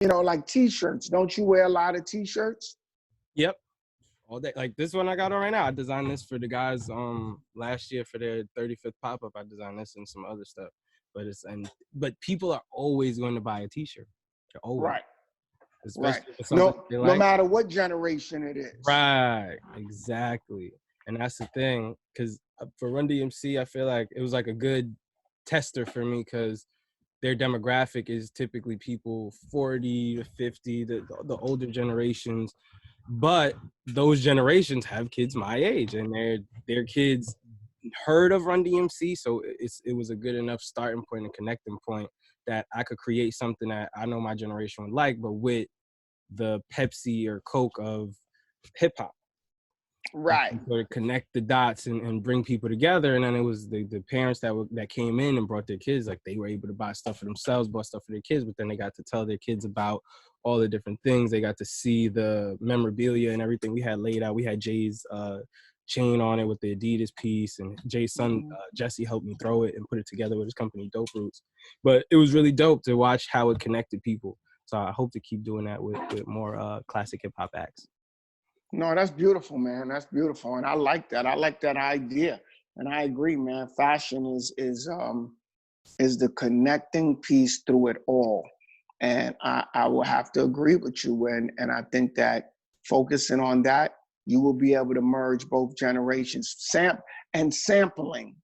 like T-shirts. Don't you wear a lot of T-shirts? Yep. All day. Like this one I got on right now. I designed this for the guys last year for their 35th pop-up. I designed this and some other stuff. But people are always going to buy a T-shirt. They're always. Right. Especially Right. for something they like. No matter what generation it is. Right. Exactly. And that's the thing. Because for Run DMC, I feel like it was like a good tester for me because their demographic is typically people 40 to 50, the older generations. But those generations have kids my age, and their kids heard of Run DMC, so it was a good enough starting point and connecting point that I could create something that I know my generation would like, but with the Pepsi or Coke of hip hop. Right. Sort of connect the dots and bring people together. And then it was the parents that came in and brought their kids. Like they were able to buy stuff for themselves, bought stuff for their kids, but then they got to tell their kids about all the different things. They got to see the memorabilia and everything we had laid out. We had Jay's chain on it with the Adidas piece, and Jay's son, Jesse, helped me throw it and put it together with his company, Dope Roots. But it was really dope to watch how it connected people. So I hope to keep doing that with more classic hip hop acts. No, that's beautiful, man. That's beautiful, and I like that. I like that idea, and I agree, man. Fashion is the connecting piece through it all, and I will have to agree with you. And I think that focusing on that, you will be able to merge both generations. Sampling,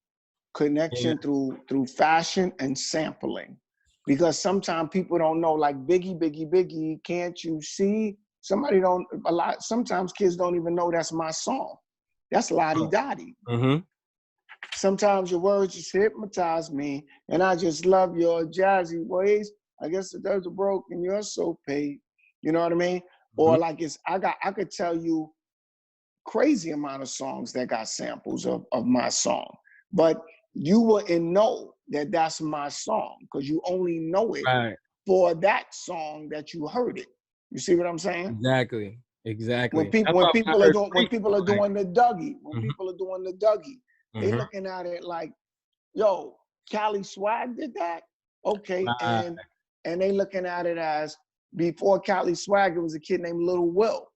connection through fashion and sampling, because sometimes people don't know, like Biggie, can't you see? Sometimes kids don't even know that's my song. That's Lottie Dottie. Mm-hmm. Sometimes your words just hypnotize me, and I just love your jazzy ways. I guess it does a broken, you're so paid. You know what I mean? Mm-hmm. Or like I could tell you crazy amount of songs that got samples of my song, but you wouldn't know that that's my song because you only know it for that song that you heard it. You see what I'm saying? Exactly. When people are doing the Dougie, they looking at it like, yo, Cali Swag did that? Okay, and they looking at it as, before Cali Swag, it was a kid named Little Will.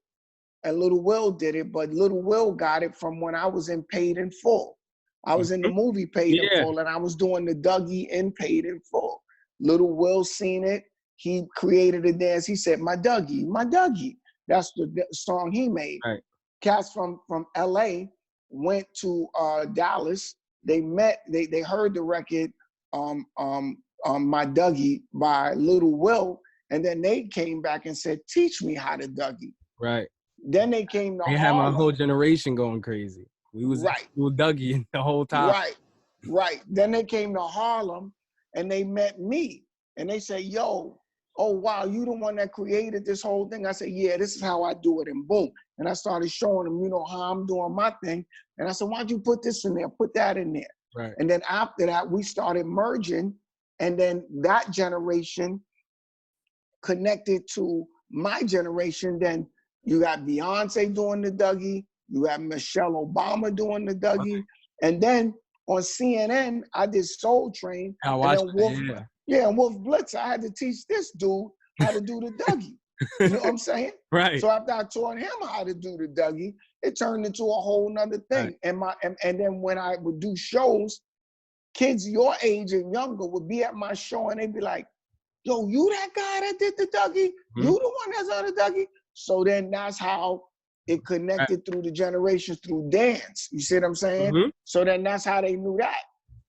And Little Will did it, but Little Will got it from when I was in Paid in Full. I was in the movie Paid in Full, and I was doing the Dougie in Paid in Full. Little Will seen it. He created a dance. He said, my Dougie, my Dougie. That's the song he made. Right. Cats from LA went to Dallas. They met, they heard the record, My Dougie by Little Will, and then they came back and said, teach me how to Dougie. Right. Then they came to Harlem. They had my whole generation going crazy. We was with Dougie the whole time. Right. Then they came to Harlem and they met me. And they say, yo, oh, wow, you the one that created this whole thing? I said, yeah, this is how I do it, and boom. And I started showing them, how I'm doing my thing. And I said, why don't you put this in there, put that in there? Right. And then after that, we started merging. And then that generation connected to my generation. Then you got Beyonce doing the Dougie. You got Michelle Obama doing the Dougie. And then on CNN, I did Soul Train. I watched and Wolf Blitz, I had to teach this dude how to do the Dougie. You know what I'm saying? Right. So after I taught him how to do the Dougie, it turned into a whole nother thing. Right. And then when I would do shows, kids your age and younger would be at my show and they'd be like, yo, you that guy that did the Dougie? Mm-hmm. You the one that's on the Dougie? So then that's how it connected through the generations, through dance. You see what I'm saying? Mm-hmm. So then that's how they knew that.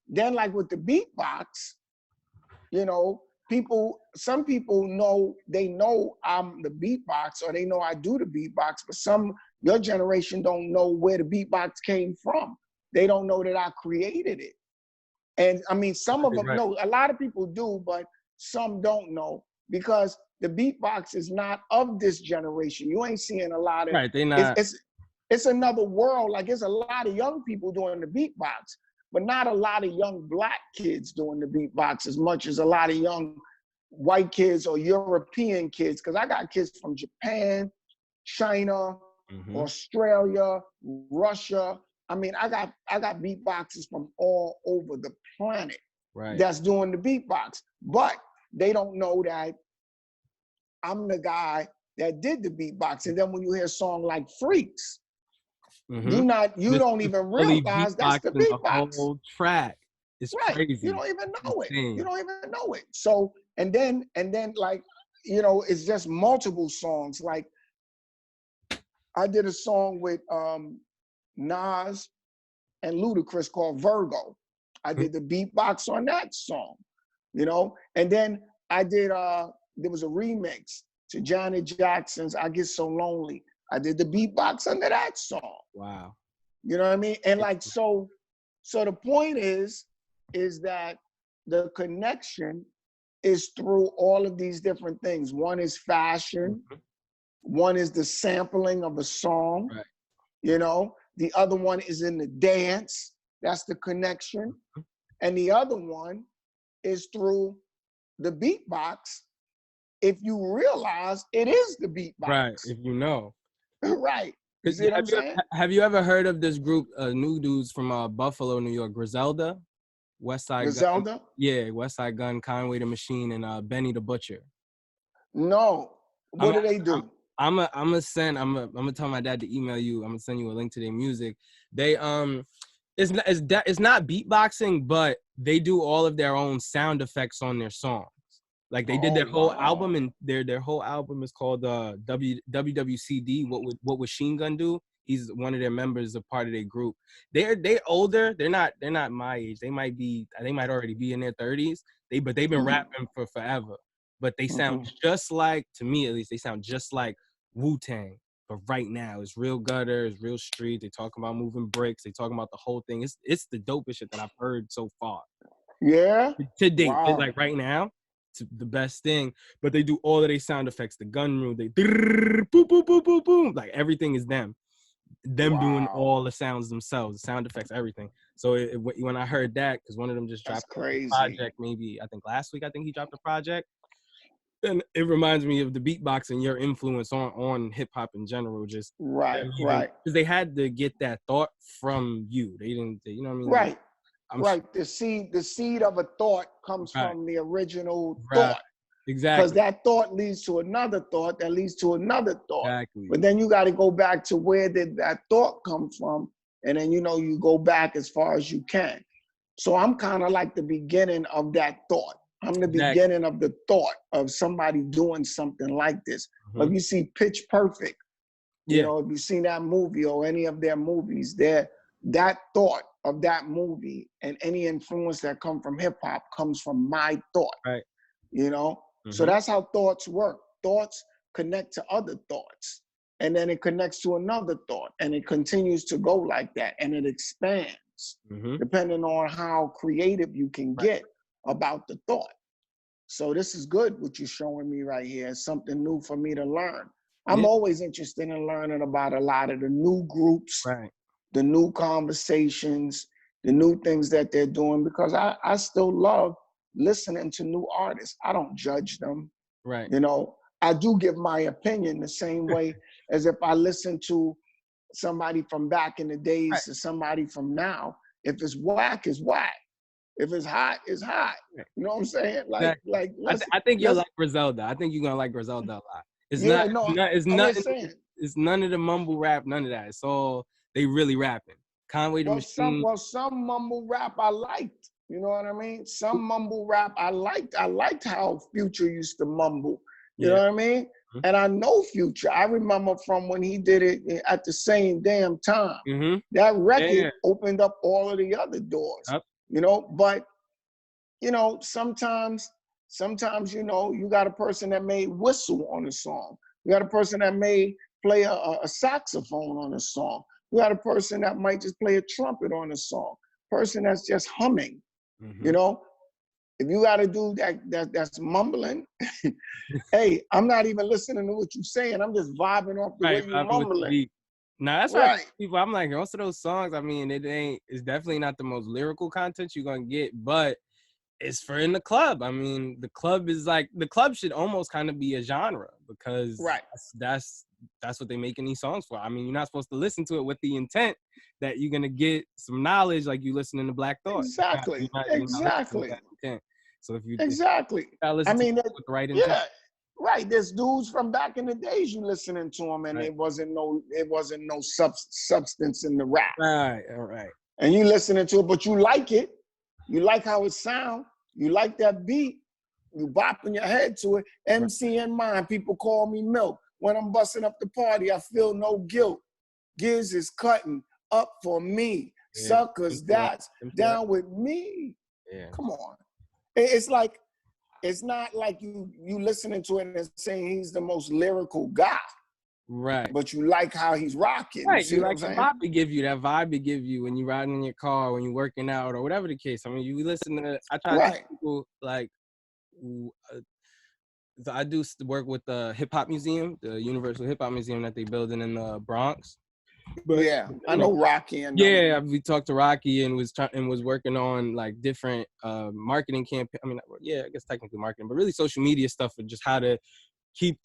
Then like with the beatbox, some people know, they know I'm the beatbox, or they know I do the beatbox, but your generation don't know where the beatbox came from. They don't know that I created it. And I mean, some of them know, a lot of people do, but some don't know, because the beatbox is not of this generation. You ain't seeing a lot of, they not. It's another world. Like, there's a lot of young people doing the beatbox, but not a lot of young Black kids doing the beatbox as much as a lot of young white kids or European kids. Because I got kids from Japan, China, Australia, Russia. I mean, I got beatboxers from all over the planet that's doing the beatbox. But they don't know that I'm the guy that did the beatbox. And then when you hear a song like Freaks, you This don't is even fully realize that's the beatboxing the beatbox. whole track. It's Right. You crazy. don't even It's know it. You insane. don't even know it. So, and then like, it's just multiple songs. Like I did a song with Nas and Ludacris called Virgo. I did the beatbox on that song, and then I did there was a remix to Janet Jackson's I Get So Lonely. I did the beatbox under that song. Wow. You know what I mean? And like so the point is that the connection is through all of these different things. One is fashion, one is the sampling of a song, Right. The other one is in the dance. That's the connection. And the other one is through the beatbox. If you realize it is the beatbox. Right. If you know. Right. You see what I'm saying? Have you ever heard of this group, new dudes from Buffalo, New York, Griselda? West Side Griselda? Gun. Yeah, West Side Gun, Conway the Machine, and Benny the Butcher. No. What do they do? I'm gonna tell my dad to email you. I'm gonna send you a link to their music. They it's not beatboxing, but they do all of their own sound effects on their songs. Like they did their whole album, and their whole album is called WWCD. What would Sheen Gun do? He's one of their members, a part of their group. They're older. They're not my age. They might already be in their 30s. But they've been rapping for forever. But they sound just like, to me at least, they sound just like Wu-Tang. But right now, it's real gutter, it's real street. They talk about moving bricks. They talking about the whole thing. It's the dopest shit that I've heard so far. Yeah. To date, wow. Like right now, it's the best thing. But they do all of their sound effects. The gun room, they boom, boom, boom, boom, boom. Like everything is them doing all the sounds themselves, the sound effects, everything. So when I heard that, because one of them just dropped a project, maybe I think last week, I think he dropped a project. And it reminds me of the beatbox and your influence on hip hop in general. Just right. Because they had to get that thought from you. They didn't, you know what I mean? Right. Right. The seed of a thought comes from the original thought. Exactly. Because that thought leads to another thought that leads to another thought. Exactly. But then you got to go back to where did that thought come from, and then you go back as far as you can. So I'm kind of like the beginning of that thought. I'm the beginning of the thought of somebody doing something like this. But if you see Pitch Perfect, if you've seen that movie or any of their movies, that thought of that movie and any influence that come from hip hop comes from my thought. Right. So that's how thoughts work. Thoughts connect to other thoughts, and then it connects to another thought, and it continues to go like that, and it expands depending on how creative you can get about the thought. So this is good what you're showing me right here. It's something new for me to learn. I'm always interested in learning about a lot of the new groups, the new conversations, the new things that they're doing, because I still love listening to new artists. I don't judge them. Right. I do give my opinion the same way as if I listen to somebody from back in the days to somebody from now. If it's whack, it's whack. If it's hot, it's hot. You know what I'm saying? I think you'll like Griselda. I think you're gonna like Griselda a lot. It's none of the mumble rap, none of that. It's all they really rapping. Conway the Machine. Some mumble rap I liked. You know what I mean? Some mumble rap I liked. I liked how Future used to mumble. You know what I mean? And I know Future. I remember from when he did it at the same damn time. That record opened up all of the other doors. But sometimes you got a person that may whistle on a song. You got a person that may play a saxophone on a song. You got a person that might just play a trumpet on a song. Person that's just humming. If you got to do that's mumbling, hey, I'm not even listening to what you're saying. I'm just vibing off the way you're mumbling. Now that's why people, I'm like, most of those songs, I mean, it's definitely not the most lyrical content you're gonna get, but it's for in the club. I mean, the club should almost kind of be a genre, because that's what they're making these songs for. I mean, you're not supposed to listen to it with the intent that you're gonna get some knowledge like you listening to Black Thought. Exactly. So if you I mean, with the right intent. Right, there's dudes from back in the days you listening to them, and Right. it wasn't no substance in the rap, Right. All right. and you listening to it, but you like it, you like how it sound, you like that beat, you bopping your head to it. Right. MC in mind, people call me Milk. When I'm busting up the party, I feel no guilt. Giz is cutting up for me. Yeah. Suckers, that's down with me. Yeah. Come on. It's like, it's not like you listening to it and saying he's the most lyrical guy, Right. but you like how he's rocking. You Right. see You what I'm like the saying? vibe to give you, that vibe to give you when you're riding in your car, when you're working out, or whatever the case. I mean, you listen to, I try to tell Right. people, like, so I do work with the hip hop museum, the Universal Hip Hop Museum that they building in the Bronx. But Yeah, I know Rocky and yeah, we talked to Rocky and was working on like different marketing campaign. I mean, yeah, I guess technically marketing, but really social media stuff and just how to keep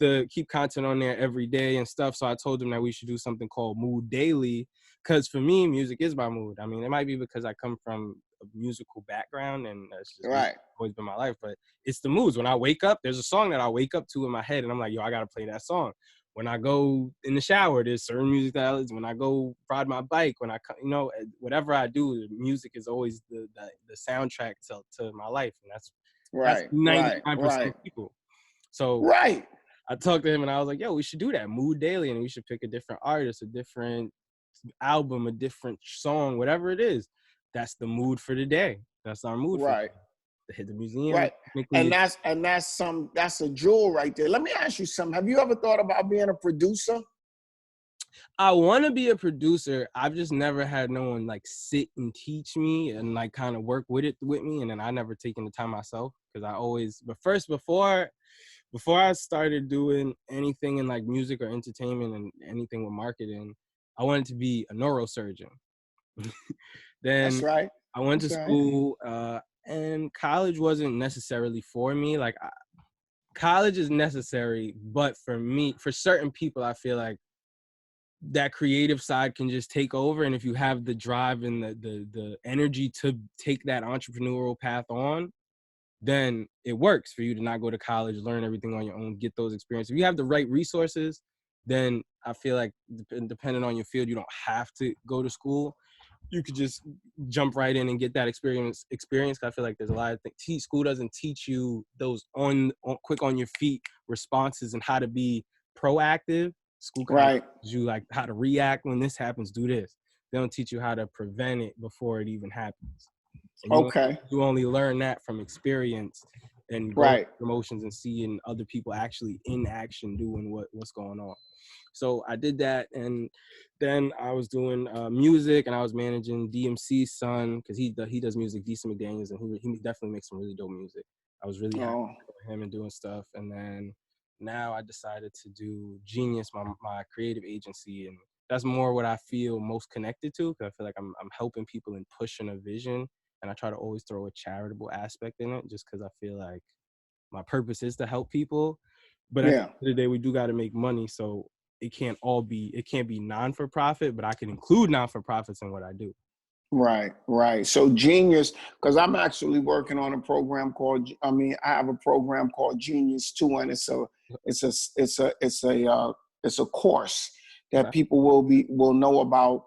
content on there every day and stuff. So I told him that we should do something called Mood Daily, because for me, music is my mood. I mean, it might be because I come from a musical background and that's just right. always been my life, but it's the moods. When I wake up, there's a song that I wake up to in my head and I'm like, yo, I gotta play that song. When I go in the shower, there's certain music that I listen. When I go ride my bike, when I, whatever I do, music is always the soundtrack to my life, and that's Right. 99% of people. So Right. I talked to him and I was like, yo, we should do that, Mood Daily, and we should pick a different artist, a different album, a different song, whatever it is. That's the mood for the day. That's our mood for to hit the museum. Right. And that's a jewel right there. Let me ask you something. Have you ever thought about being a producer? I want to be a producer. I've just never had no one like sit and teach me and like kind of work with me. And then I never taken the time myself, because I always, but first, before I started doing anything in like music or entertainment and anything with marketing, I wanted to be a neurosurgeon. Then That's right. I went to That's right. school, and college wasn't necessarily for me. Like, college is necessary, but for me, for certain people, I feel like that creative side can just take over. And if you have the drive and the energy to take that entrepreneurial path on, then it works for you to not go to college, learn everything on your own, get those experiences. If you have the right resources, then I feel like depending on your field, you don't have to go to school. You could just jump right in and get that experience. I feel like there's a lot of things. School doesn't teach you those on quick on your feet responses and how to be proactive. School kind of teaches you like how to react when this happens, do this. They don't teach you how to prevent it before it even happens. And you only learn that from experience and going through emotions and seeing other people actually in action doing what's going on. So I did that, and then I was doing music, and I was managing DMC's son, because he does music, DC McDaniels, and he definitely makes some really dope music. I was really happy with him and doing stuff, and then now I decided to do Genius, my creative agency, and that's more what I feel most connected to, because I feel like I'm helping people and pushing a vision, and I try to always throw a charitable aspect in it, just because I feel like my purpose is to help people. But at the end of the day, we do got to make money, so it can't be non-for-profit, but I can include non-for-profits in what I do. Right. So Genius, because I'm actually working on a program called, I have a program called Genius too, and it's a course that people will know about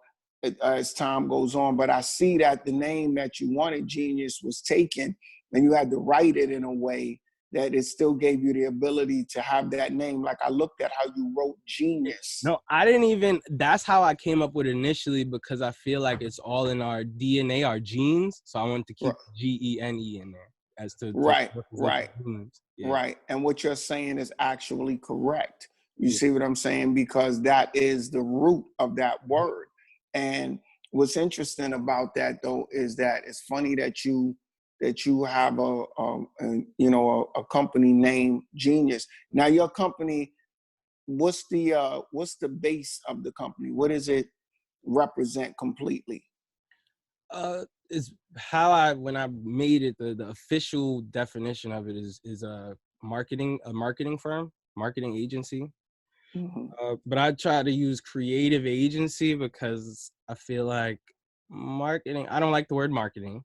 as time goes on. But I see that the name that you wanted, Genius, was taken, and you had to write it in a way that it still gave you the ability to have that name. Like I looked at how you wrote Genius. No, I didn't even, that's how I came up with it initially, because I feel like it's all in our DNA, our genes. So I wanted to keep GENE in there as to Right. Yeah. Right. And what you're saying is actually correct. You see what I'm saying? Because that is the root of that word. And what's interesting about that though, is that it's funny that you have a company named Genius. Now your company, what's the base of the company? What does it represent completely? Is how when I made it, the official definition of it is a marketing firm, marketing agency. But I try to use creative agency because I feel like marketing, I don't like the word marketing.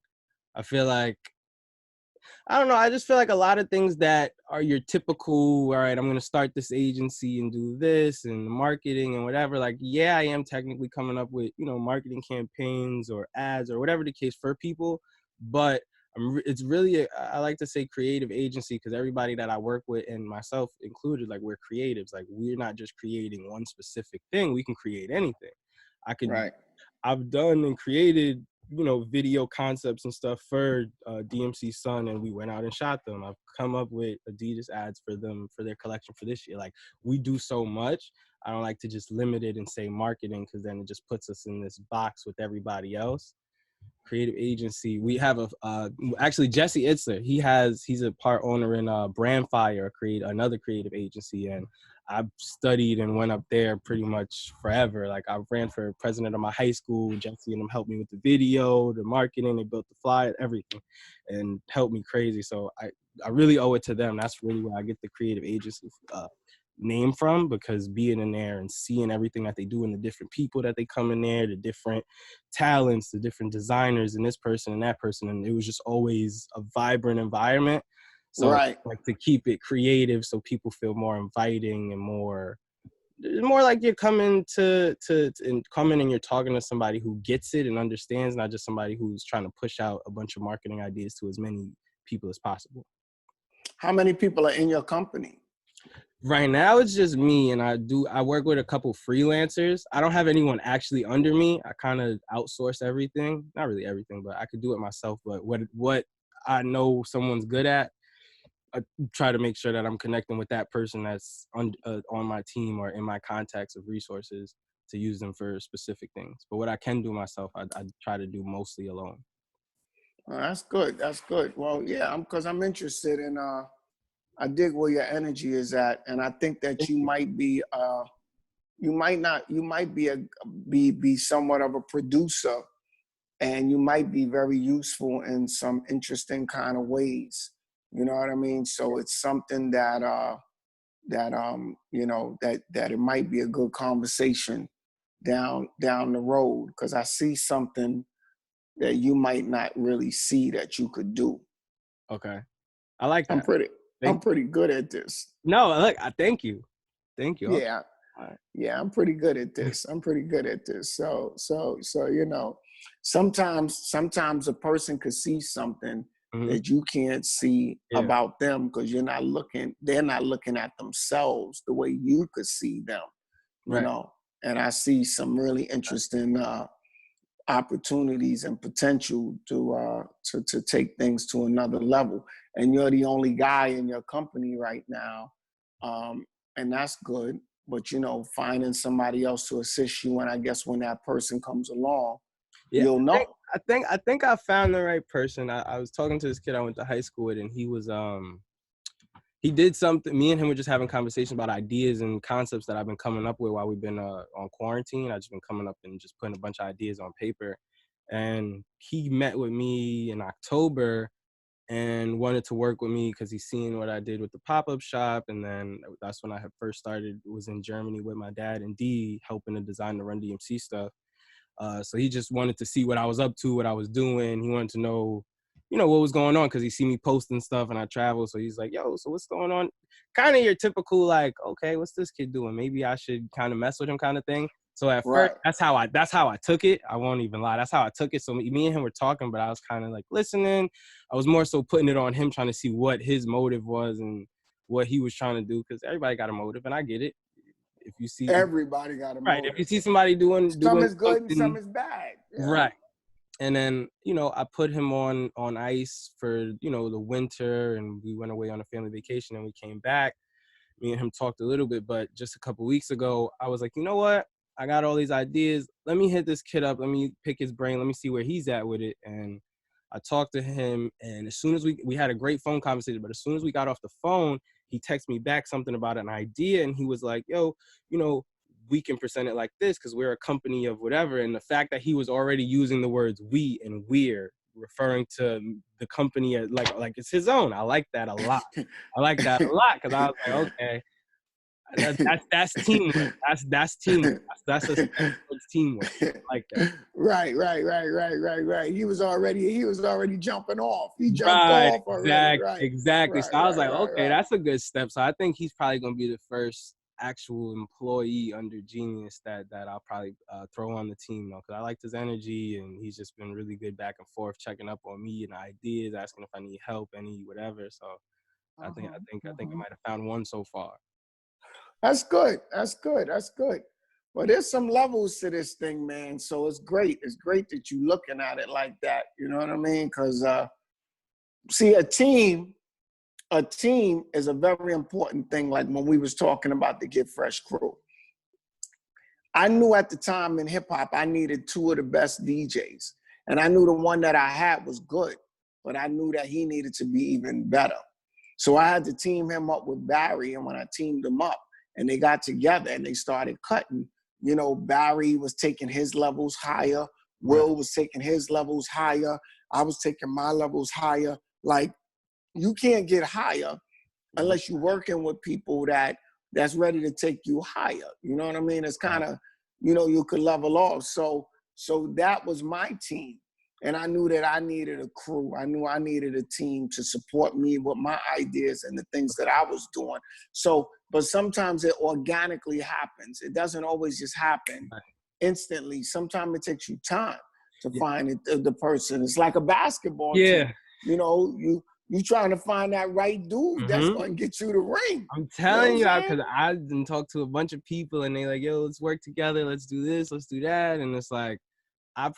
I feel like I don't know. I just feel like a lot of things that are your typical, all right, I'm going to start this agency and do this and marketing and whatever. Like, yeah, I am technically coming up with, marketing campaigns or ads or whatever the case for people. But it's really, I like to say creative agency, because everybody that I work with, and myself included, like, we're creatives. Like, we're not just creating one specific thing. We can create anything. Right. I've done and created, video concepts and stuff for DMC Sun, and we went out and shot them. I've come up with Adidas ads for them for their collection for this year. Like, we do so much. I don't like to just limit it and say marketing, because then it just puts us in this box with everybody else. Creative agency. We have actually Jesse Itzler. He's a part owner in Brandfire, another creative agency, and I've studied and went up there pretty much forever. Like, I ran for president of my high school. Jesse and them helped me with the video, the marketing. They built the flyer, everything, and helped me crazy. So I really owe it to them. That's really where I get the creative agency name from, because being in there and seeing everything that they do and the different people that they come in there, the different talents, the different designers, and this person and that person, and it was just always a vibrant environment. So, Right. like, to keep it creative so people feel more inviting and more like you're coming and you're talking to somebody who gets it and understands, not just somebody who's trying to push out a bunch of marketing ideas to as many people as possible. How many people are in your company? Right now it's just me, and I work with a couple freelancers. I don't have anyone actually under me. I kind of outsource everything. Not really everything, but I could do it myself. But what I know someone's good at, I try to make sure that I'm connecting with that person that's on my team or in my contacts of resources to use them for specific things. But what I can do myself, I try to do mostly alone. Oh, that's good. That's good. Well, yeah, because I'm interested in I dig where your energy is at, and I think that you might be you might be somewhat of a producer, and you might be very useful in some interesting kind of ways. You know what I mean? So it's something that that it might be a good conversation down the road, because I see something that you might not really see that you could do. Okay, I like I'm that. pretty good at this. No, look, I thank you. Okay. Yeah. All right. Yeah, I'm pretty good at this. I'm pretty good at this. So sometimes a person could see something Mm-hmm. that you can't see Yeah. about them, because they're not looking at themselves the way you could see them, Right. And I see some really interesting opportunities and potential to take things to another level. And you're the only guy in your company right now, and that's good. But finding somebody else to assist you, and I guess when that person comes along, Yeah. you'll know. I think I found the right person. I was talking to this kid I went to high school with, and he did something. Me and him were just having conversations about ideas and concepts that I've been coming up with while we've been on quarantine. I've just been coming up and just putting a bunch of ideas on paper. And he met with me in October and wanted to work with me because he's seen what I did with the pop-up shop. And then that's when I had first started, was in Germany with my dad and D, helping to design the Run DMC stuff. So he just wanted to see what I was up to, what I was doing. He wanted to know, what was going on, because he see me posting stuff and I travel. So he's like, yo, so what's going on? Kind of your typical, like, okay, what's this kid doing? Maybe I should kind of mess with him kind of thing. So at Right. first, that's how I took it. I won't even lie. That's how I took it. So me and him were talking, but I was kind of like listening. I was more so putting it on him, trying to see what his motive was and what he was trying to do, because everybody got a motive, and I get it. If you see Everybody got a Right, if you motive. see somebody doing Some is good and some something is bad. right. And then, I put him on ice for, the winter, and we went away on a family vacation and we came back. Me and him talked a little bit, but just a couple weeks ago, I was like, you know what? I got all these ideas. Let me hit this kid up. Let me pick his brain. Let me see where he's at with it. And I talked to him, and as soon as we had a great phone conversation, but as soon as we got off the phone, he texted me back something about an idea, and he was like, yo, we can present it like this because we're a company of whatever. And the fact that he was already using the words we and we're, referring to the company as like it's his own. I like that a lot. I like that a lot, because I was like, okay. That's teamwork. That's teamwork. That's a step towards teamwork. I like that. Right. He was already jumping off. He jumped Right, off already. Right, exactly. right, So I was right, like, right, okay, right. that's a good step. So I think he's probably gonna be the first actual employee under Genius that I'll probably throw on the team though, because I liked his energy and he's just been really good back and forth, checking up on me and ideas, asking if I need help, any whatever. So I Mhm. might have found one so far. That's good. That's good. That's good. Well, there's some levels to this thing, man. So it's great. It's great that you're looking at it like that. You know what I mean? Because see, a team is a very important thing. Like when we was talking about the Get Fresh crew, I knew at the time in hip hop I needed two of the best DJs, and I knew the one that I had was good, but I knew that he needed to be even better. So I had to team him up with Barry, and when I teamed them up, and they got together and they started cutting, Barry was taking his levels higher, Right. Will was taking his levels higher, I was taking my levels higher. Like you can't get higher unless you're working with people that's ready to take you higher. You know what I mean? It's kind Right. of, you could level off. So that was my team. And I knew that I needed a crew. I knew I needed a team to support me with my ideas and the things that I was doing. So, but sometimes it organically happens. It doesn't always just happen Right. instantly. Sometimes it takes you time to Yeah. find the person. It's like a basketball Yeah. team. You trying to find that right dude that's Mm-hmm. going to get you the ring. I'm You know what telling I'm you, saying? because I didn't talk to a bunch of people and they like, yo, let's work together, let's do this, let's do that, and it's like, I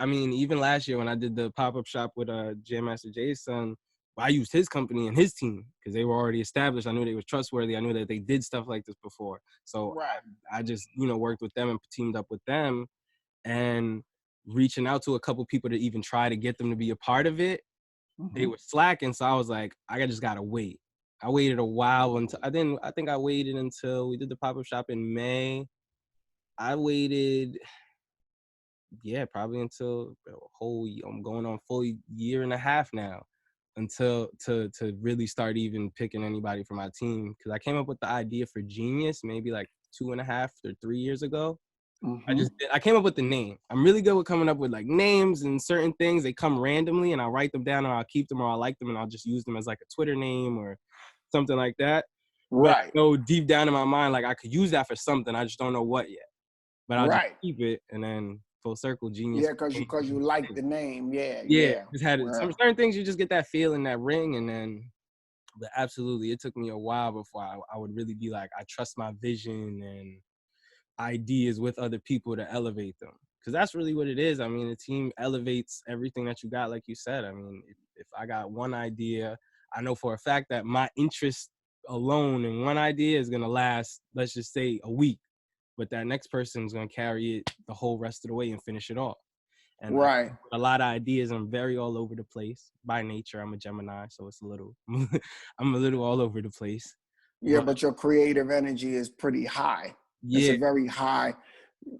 mean, even last year when I did the pop-up shop with Jam Master Jay's son, I used his company and his team because they were already established. I knew they were trustworthy. I knew that they did stuff like this before. So Right. I just, worked with them and teamed up with them and reaching out to a couple people to even try to get them to be a part of it. They Mm-hmm. were slacking, so I was like, I just gotta wait. I waited a while until I think I waited until we did the pop-up shop in May. I waited, yeah, probably until a whole I'm going on full year and a half now until to really start even picking anybody for my team. Cause I came up with the idea for Genius maybe like 2.5 or 3 years ago. Mm-hmm. I came up with the name. I'm really good with coming up with like names and certain things. They come randomly and I'll write them down or I'll keep them or I like them and I'll just use them as like a Twitter name or something like that. But I Right. know deep down in my mind, like I could use that for something. I just don't know what yet. But I'll just Right. keep it and then full circle Genius. Yeah, because you like the name. Yeah, Yeah, yeah. just had it. Some Well, certain things you just get that feel in that ring and then, but absolutely, it took me a while before I would really be like, I trust my vision and ideas with other people to elevate them, because that's really what it is. I mean, a team elevates everything that you got, like you said. I mean, if I got one idea, I know for a fact that my interest alone in one idea is going to last, let's just say, a week, but that next person's going to carry it the whole rest of the way and finish it off. And I right. a lot of ideas, I'm very all over the place by nature. I'm a Gemini, so it's a little I'm a little all over the place, Yeah, but but your creative energy is pretty high. It's a yeah. very high.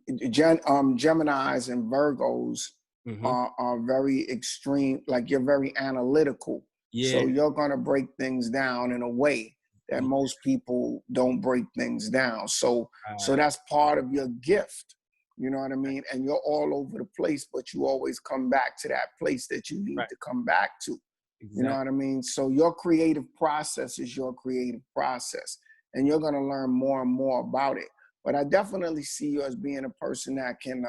Geminis and Virgos Hmm. are very extreme. Like you're very analytical, Yeah. so you're gonna break things down in a way that Yeah. most people don't break things down. So Right. that's part of your gift. You know what I mean? And you're all over the place, but you always come back to that place that you need Right. to come back to. You know Exactly. what I mean? So your creative process is your creative process, and you're gonna learn more and more about it. But I definitely see you as being a person that can,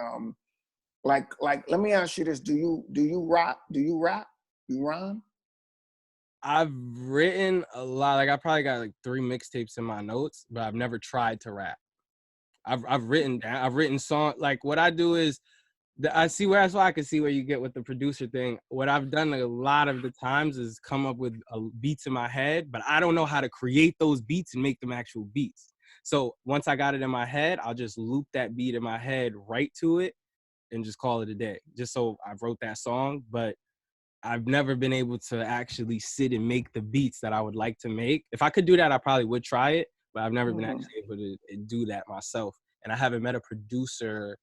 like. Let me ask you this: Do you rap? Do you rap? You rhyme? I've written a lot. Like I probably got like 3 mixtapes in my notes, but I've never tried to rap. I've written song. Like what I do is I see where that's why I can see where you get with the producer thing. What I've done a lot of the times is come up with beats in my head, but I don't know how to create those beats and make them actual beats. So once I got it in my head, I'll just loop that beat in my head right to it and just call it a day. Just so I wrote that song, but I've never been able to actually sit and make the beats that I would like to make. If I could do that, I probably would try it, but I've never been Mm-hmm. actually able to do that myself. And I haven't met a producer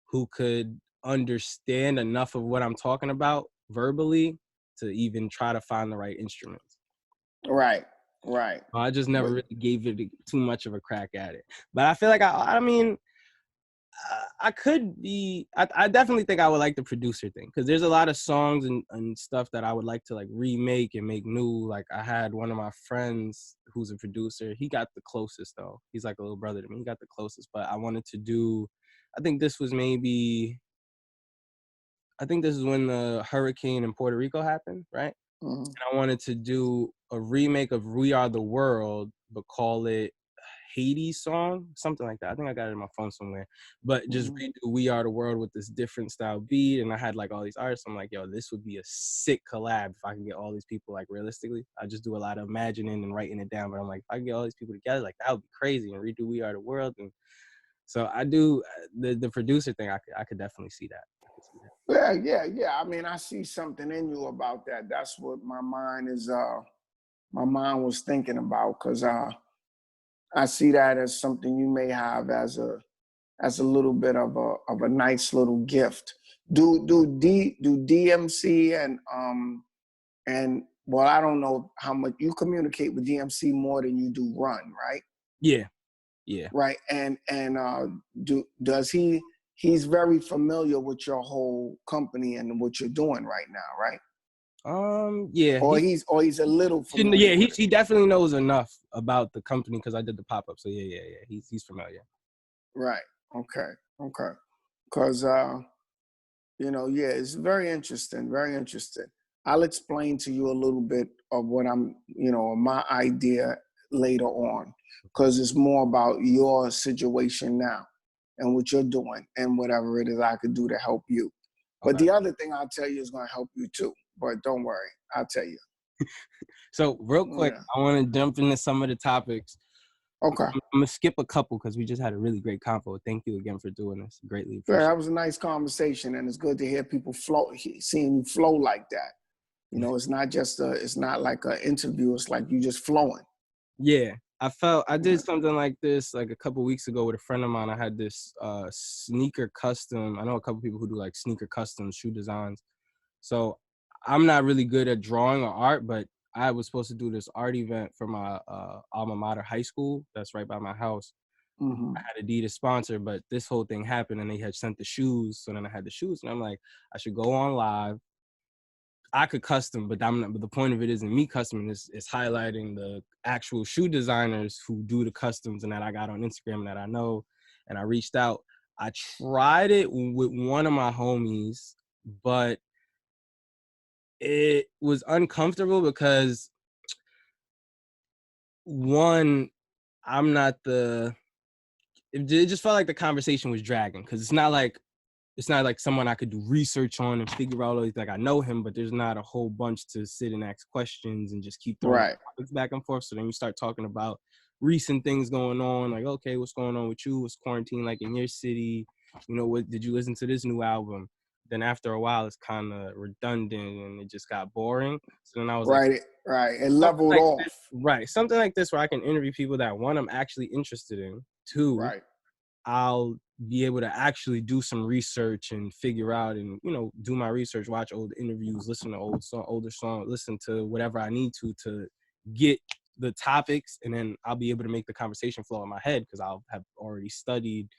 who could understand enough of what I'm talking about verbally to even try to find the right instruments. Right. Right. I just never But really gave it too much of a crack at it. But I feel like I mean, I could be. I definitely think I would like the producer thing because there's a lot of songs and stuff that I would like to like remake and make new. Like I had one of my friends who's a producer. He got the closest though. He's like a little brother to me. He got the closest. But I wanted to do. I think this was maybe. I think this is when the hurricane in Puerto Rico happened, right? mhm, And I wanted to do a remake of We Are the World, but call it Haiti song, something like that. I think I got it in my phone somewhere. But just mhm. redo We Are the World with this different style beat. And I had like all these artists. I'm like, yo, this would be a sick collab if I can get all these people like realistically. I just do a lot of imagining and writing it down. But I'm like, if I can get all these people together, like that would be crazy and redo We Are the World. And so I do the producer thing. I could definitely see that. I could see that. Yeah, yeah, yeah. I mean, I see something in you about that. That's what my mind was thinking about because I see that as something you may have as a little bit of a nice little gift. Do DMC and well, I don't know how much you communicate with DMC more than you do Run, right? Yeah, yeah. Right. And does he's very familiar with your whole company and what you're doing right now, right? Yeah. Or he's a little Yeah, familiar with it. he definitely knows enough about the company because I did the pop up. So yeah. He's familiar. Right. Okay. Okay. Because yeah, it's very interesting. Very interesting. I'll explain to you a little bit of what my idea later on, because it's more about your situation now and what you're doing and whatever it is I could do to help you. But Okay. the other thing I'll tell you is going to help you too. But don't worry, I'll tell you. So real quick, Yeah. I want to jump into some of the topics. Okay. I'm gonna skip a couple because we just had a really great convo. Thank you again for doing this. Greatly Yeah, appreciate that was a nice conversation, and it's good to hear people flow, seeing you flow like that. it. It's not like an interview. It's like you just flowing. Yeah, I did something like this like a couple weeks ago with a friend of mine. I had this sneaker custom. I know a couple people who do like sneaker custom shoe designs. So I'm not really good at drawing or art, but I was supposed to do this art event for my alma mater high school that's right by my house. I Hmm. had Adidas sponsor, but this whole thing happened and they had sent the shoes. So then I had the shoes and I'm like, I should go on live. I could custom, but I'm not, but the point of it isn't me customing. It's highlighting the actual shoe designers who do the customs and that I got on Instagram that I know. And I reached out. I tried it with one of my homies, but it was uncomfortable because one, I'm not the. It just felt like the conversation was dragging because it's not like someone I could do research on and figure out. Like I know him, but there's not a whole bunch to sit and ask questions and just keep throwing Right. topics back and forth. So then you start talking about recent things going on. Like, okay, what's going on with you? What's quarantine like in your city? What did you listen to this new album? Then after a while, it's kind of redundant and it just got boring. So then I was like, Right. Right. It something leveled like this, off. right? Something like this where I can interview people that one, I'm actually interested in. Two, Right. I'll be able to actually do some research and figure out and do my research, watch old interviews, listen to older songs, listen to whatever I need to get the topics, and then I'll be able to make the conversation flow in my head because I'll have already studied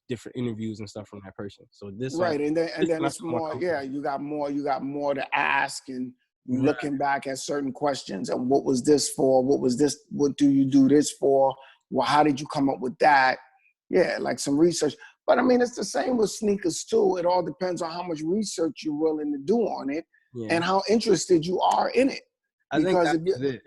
different interviews and stuff from that person. So this one, Right. And then I it's feel more more. Yeah. comfortable. You got more to ask, and you Right. looking back at certain questions and what was this for? What was this? What do you do this for? Well, how did you come up with that? Yeah, like some research. But I mean, it's the same with sneakers too. It all depends on how much research you're willing to do on it Yeah. and how interested you are in it. I think Because that if you, was it.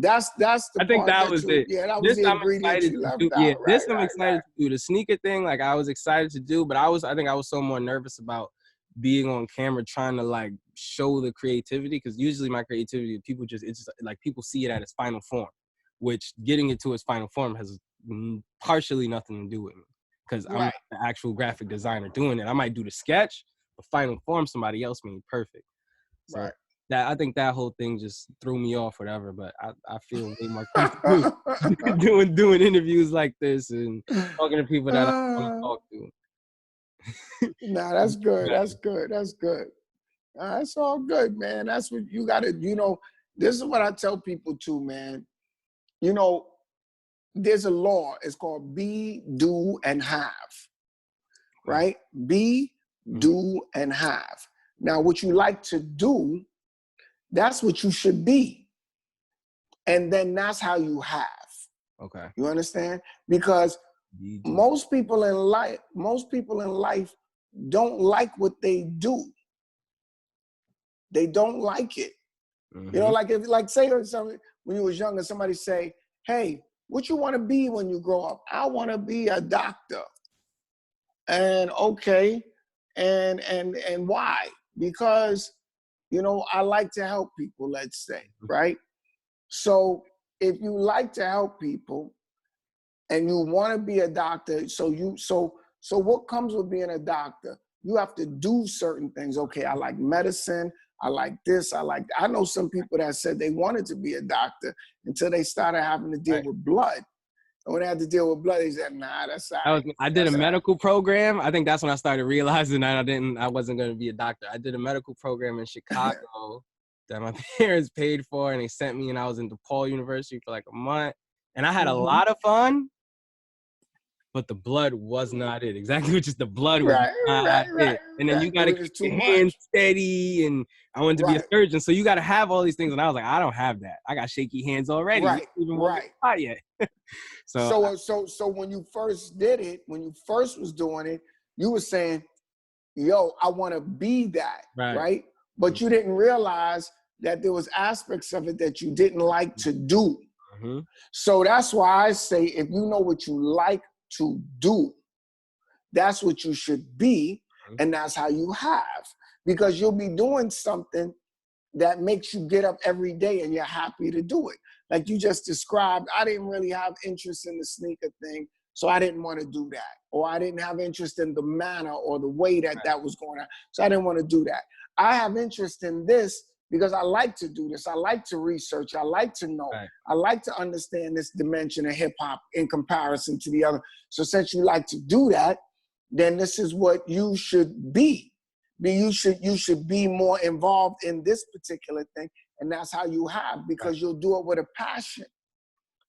that's the I think part that that was you, it. yeah, that was This the I'm ingredient excited you to left do. Yeah, out. this Right, I'm right, excited to do. The sneaker thing, like I was excited to do, but I think I was so more nervous about being on camera trying to like show the creativity because usually my creativity, it's just like people see it at its final form, which getting it to its final form has partially nothing to do with me because I'm right, not the actual graphic designer doing it. I might do the sketch, but final form somebody else made perfect. So right, that I think that whole thing just threw me off, whatever. But I feel way more comfortable right. doing interviews like this and talking to people that I want to talk to. Nah, that's good. That's good. That's good. That's all good, man. That's what you got to, this is what I tell people too, man. you know, there's a law. It's called be, do, and have, right? Be, do, and have. Now, what you like to do, that's what you should be. And then that's how you have. Okay. You understand? Because most people in life don't like what they do. They don't like it. You know, like if say something when you was younger, somebody say, "Hey, what you want to be when you grow up?" I want to be a doctor. And okay, and why? Because, you know, I like to help people, let's say, right? So if you like to help people and you want to be a doctor, so what comes with being a doctor? You have to do certain things. Okay, I like medicine. I like this. I know some people that said they wanted to be a doctor until they started having to deal with blood. And when they had to deal with blood, they said, nah, that's all right. I did a medical program. I think that's when I started realizing that I wasn't going to be a doctor. I did a medical program in Chicago that my parents paid for, and they sent me, and I was in DePaul University for like a month. And I had a lot of fun, but the blood was not it. Exactly, which is the blood was not it. And then you got to keep your hands steady, and I wanted to be a surgeon, so you got to have all these things. And I was like, I don't have that. I got shaky hands already. Even not yet. So when you first did it, when you first was doing it, you were saying, yo, I want to be that, right? But you didn't realize that there was aspects of it that you didn't like to do. So that's why I say, if you know what you like to do, that's what you should be, and that's how you have. Because you'll be doing something that makes you get up every day and you're happy to do it. Like you just described, I didn't really have interest in the sneaker thing, so I didn't want to do that. Or I didn't have interest in the manner or the way that that was going on, so I didn't want to do that. I have interest in this because I like to do this. I like to research. I like to know. I like to understand this dimension of hip hop in comparison to the other. So since you like to do that, then this is what you should be. You should be more involved in this particular thing, and that's how you have, because you'll do it with a passion.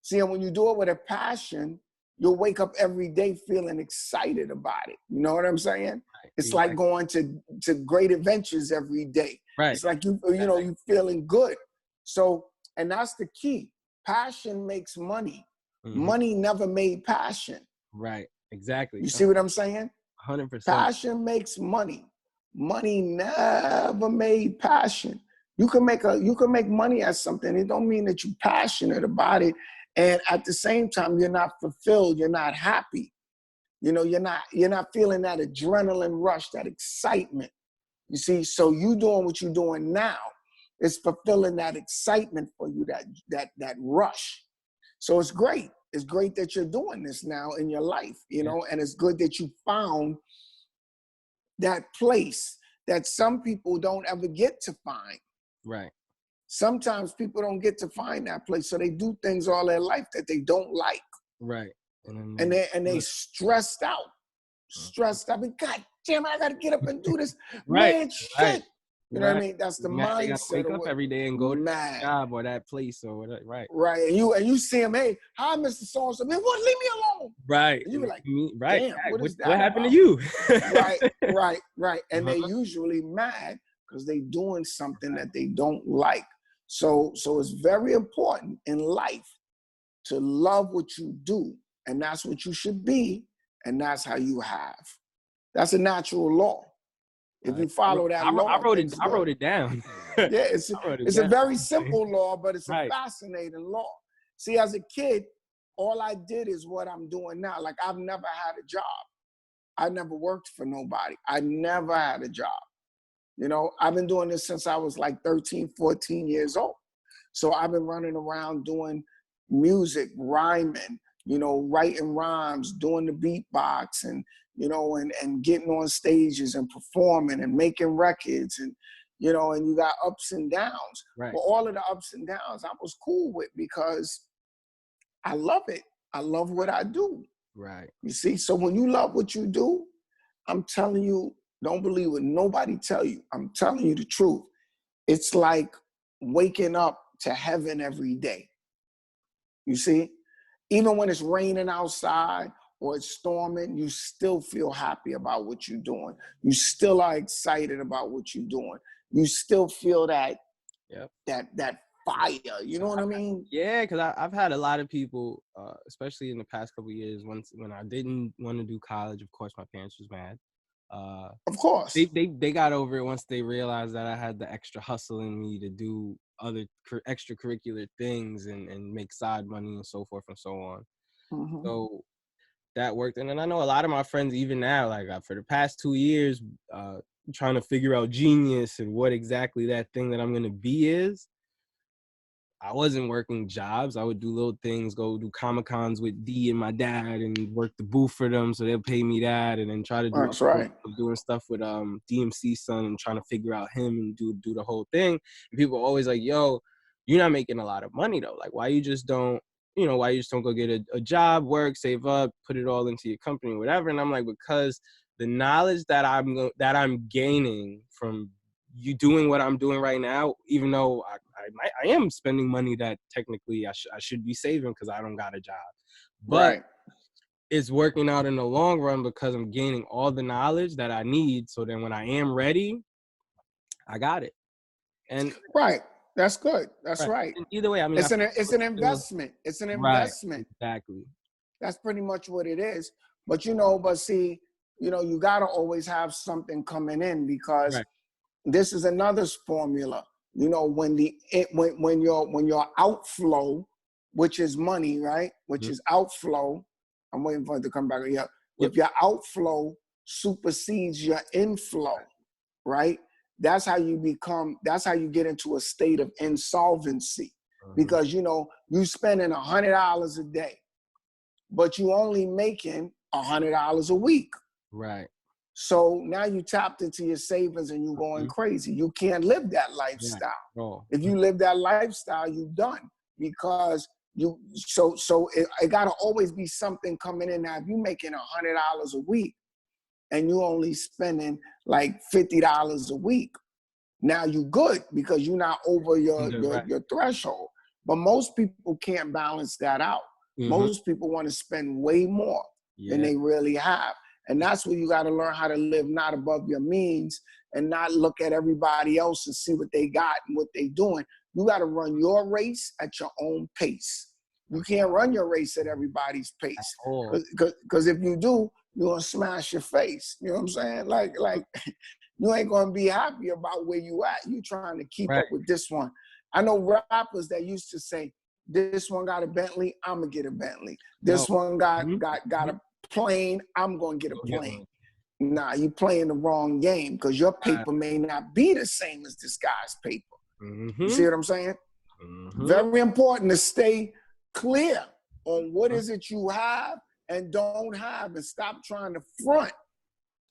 See, and when you do it with a passion, you'll wake up every day feeling excited about it. You know what I'm saying? It's like going to great adventures every day. It's like you're feeling good. So, and that's the key. Passion makes money. Money never made passion. Right. Exactly. You see what I'm saying? 100%. Passion makes money. Money never made passion. You can make money at something. It don't mean that you're passionate about it. And at the same time, you're not fulfilled. You're not happy. You know, you're not feeling that adrenaline rush, that excitement. You see, so you doing what you're doing now is fulfilling that excitement for you, that rush. So it's great. It's great that you're doing this now in your life, you know, and it's good that you found that place that some people don't ever get to find. Right. Sometimes people don't get to find that place, so they do things all their life that they don't like. Right. And they stressed out. I mean, God damn it, I gotta get up and do this. Man, shit. You know what I mean? That's the mindset. They gotta wake up every day and go to that job or that place or whatever. Right. And you see him, hey, hi, Mr. So-and-so. Man, what? Leave me alone. Right. And you be like, damn, what is that? What happened to you? Right. And they usually mad because they doing something that they don't like. So it's very important in life to love what you do, and that's what you should be, and that's how you have. That's a natural law. If you follow that law, I wrote it down. Yeah, it's a very simple law, but it's a fascinating law. See, as a kid, all I did is what I'm doing now. Like, I've never had a job. I never worked for nobody. I never had a job. You know, I've been doing this since I was like 13, 14 years old. So I've been running around doing music, rhyming, you know, writing rhymes, doing the beatbox, and, you know, and getting on stages and performing and making records, and, you know, and you got ups and downs. But all of the ups and downs I was cool with because I love it. I love what I do. Right. You see, so when you love what you do, I'm telling you, don't believe what nobody tell you. I'm telling you the truth. It's like waking up to heaven every day. You see, even when it's raining outside or it's storming, you still feel happy about what you're doing. You still are excited about what you're doing. You still feel that Yep. that fire. You know what I mean? Yeah, because I've had a lot of people, especially in the past couple of years, when I didn't want to do college. Of course, my parents was mad. Of course. They got over it once they realized that I had the extra hustle in me to do other extracurricular things and make side money and so forth and so on. Mm-hmm. So that worked. And then I know a lot of my friends, even now, like for the past 2 years, trying to figure out genius and what exactly that thing that I'm going to be is. I wasn't working jobs. I would do little things, go do Comic-Cons with D and my dad and work the booth for them so they'll pay me that, and then try to do That's right. doing stuff with DMC son and trying to figure out him and do the whole thing. And people are always like, yo, you're not making a lot of money though. Like why you just don't go get a job, work, save up, put it all into your company, whatever. And I'm like, because the knowledge that I'm gaining from you doing what I'm doing right now, even though I am spending money that technically I should be saving because I don't got a job, but Right. it's working out in the long run because I'm gaining all the knowledge that I need. So then when I am ready, I got it. And right. That's good. That's right. And either way, I mean, It's an investment. It's an right, investment. exactly. That's pretty much what it is. But see, you gotta always have something coming in because Right. this is another formula. When your outflow, which is money, right? Which Mm-hmm. is outflow. I'm waiting for it to come back. Yeah. Yep. If your outflow supersedes your inflow, right? That's how you get into a state of insolvency. Because you spending $100 a day, but you only making $100 a week. Right. So now you tapped into your savings and you're going crazy. You can't live that lifestyle. Yeah. Oh. If you live that lifestyle, you're done because it gotta always be something coming in. Now, if you're making $100 a week and you only spending like $50 a week, now you good because you're not over your threshold. But most people can't balance that out. Mm-hmm. Most people want to spend way more than they really have. And that's where you got to learn how to live not above your means and not look at everybody else and see what they got and what they doing. You got to run your race at your own pace. You can't run your race at everybody's pace. Because if you do, you're going to smash your face. You know what I'm saying? Like you ain't going to be happy about where you at. You trying to keep up with this one. I know rappers that used to say, this one got a Bentley, I'm going to get a Bentley. This one got a plane, I'm going to get a plane. Nah, you playing the wrong game because your paper may not be the same as this guy's paper. You see what I'm saying? Very important to stay clear on what is it you have and don't have, and stop trying to front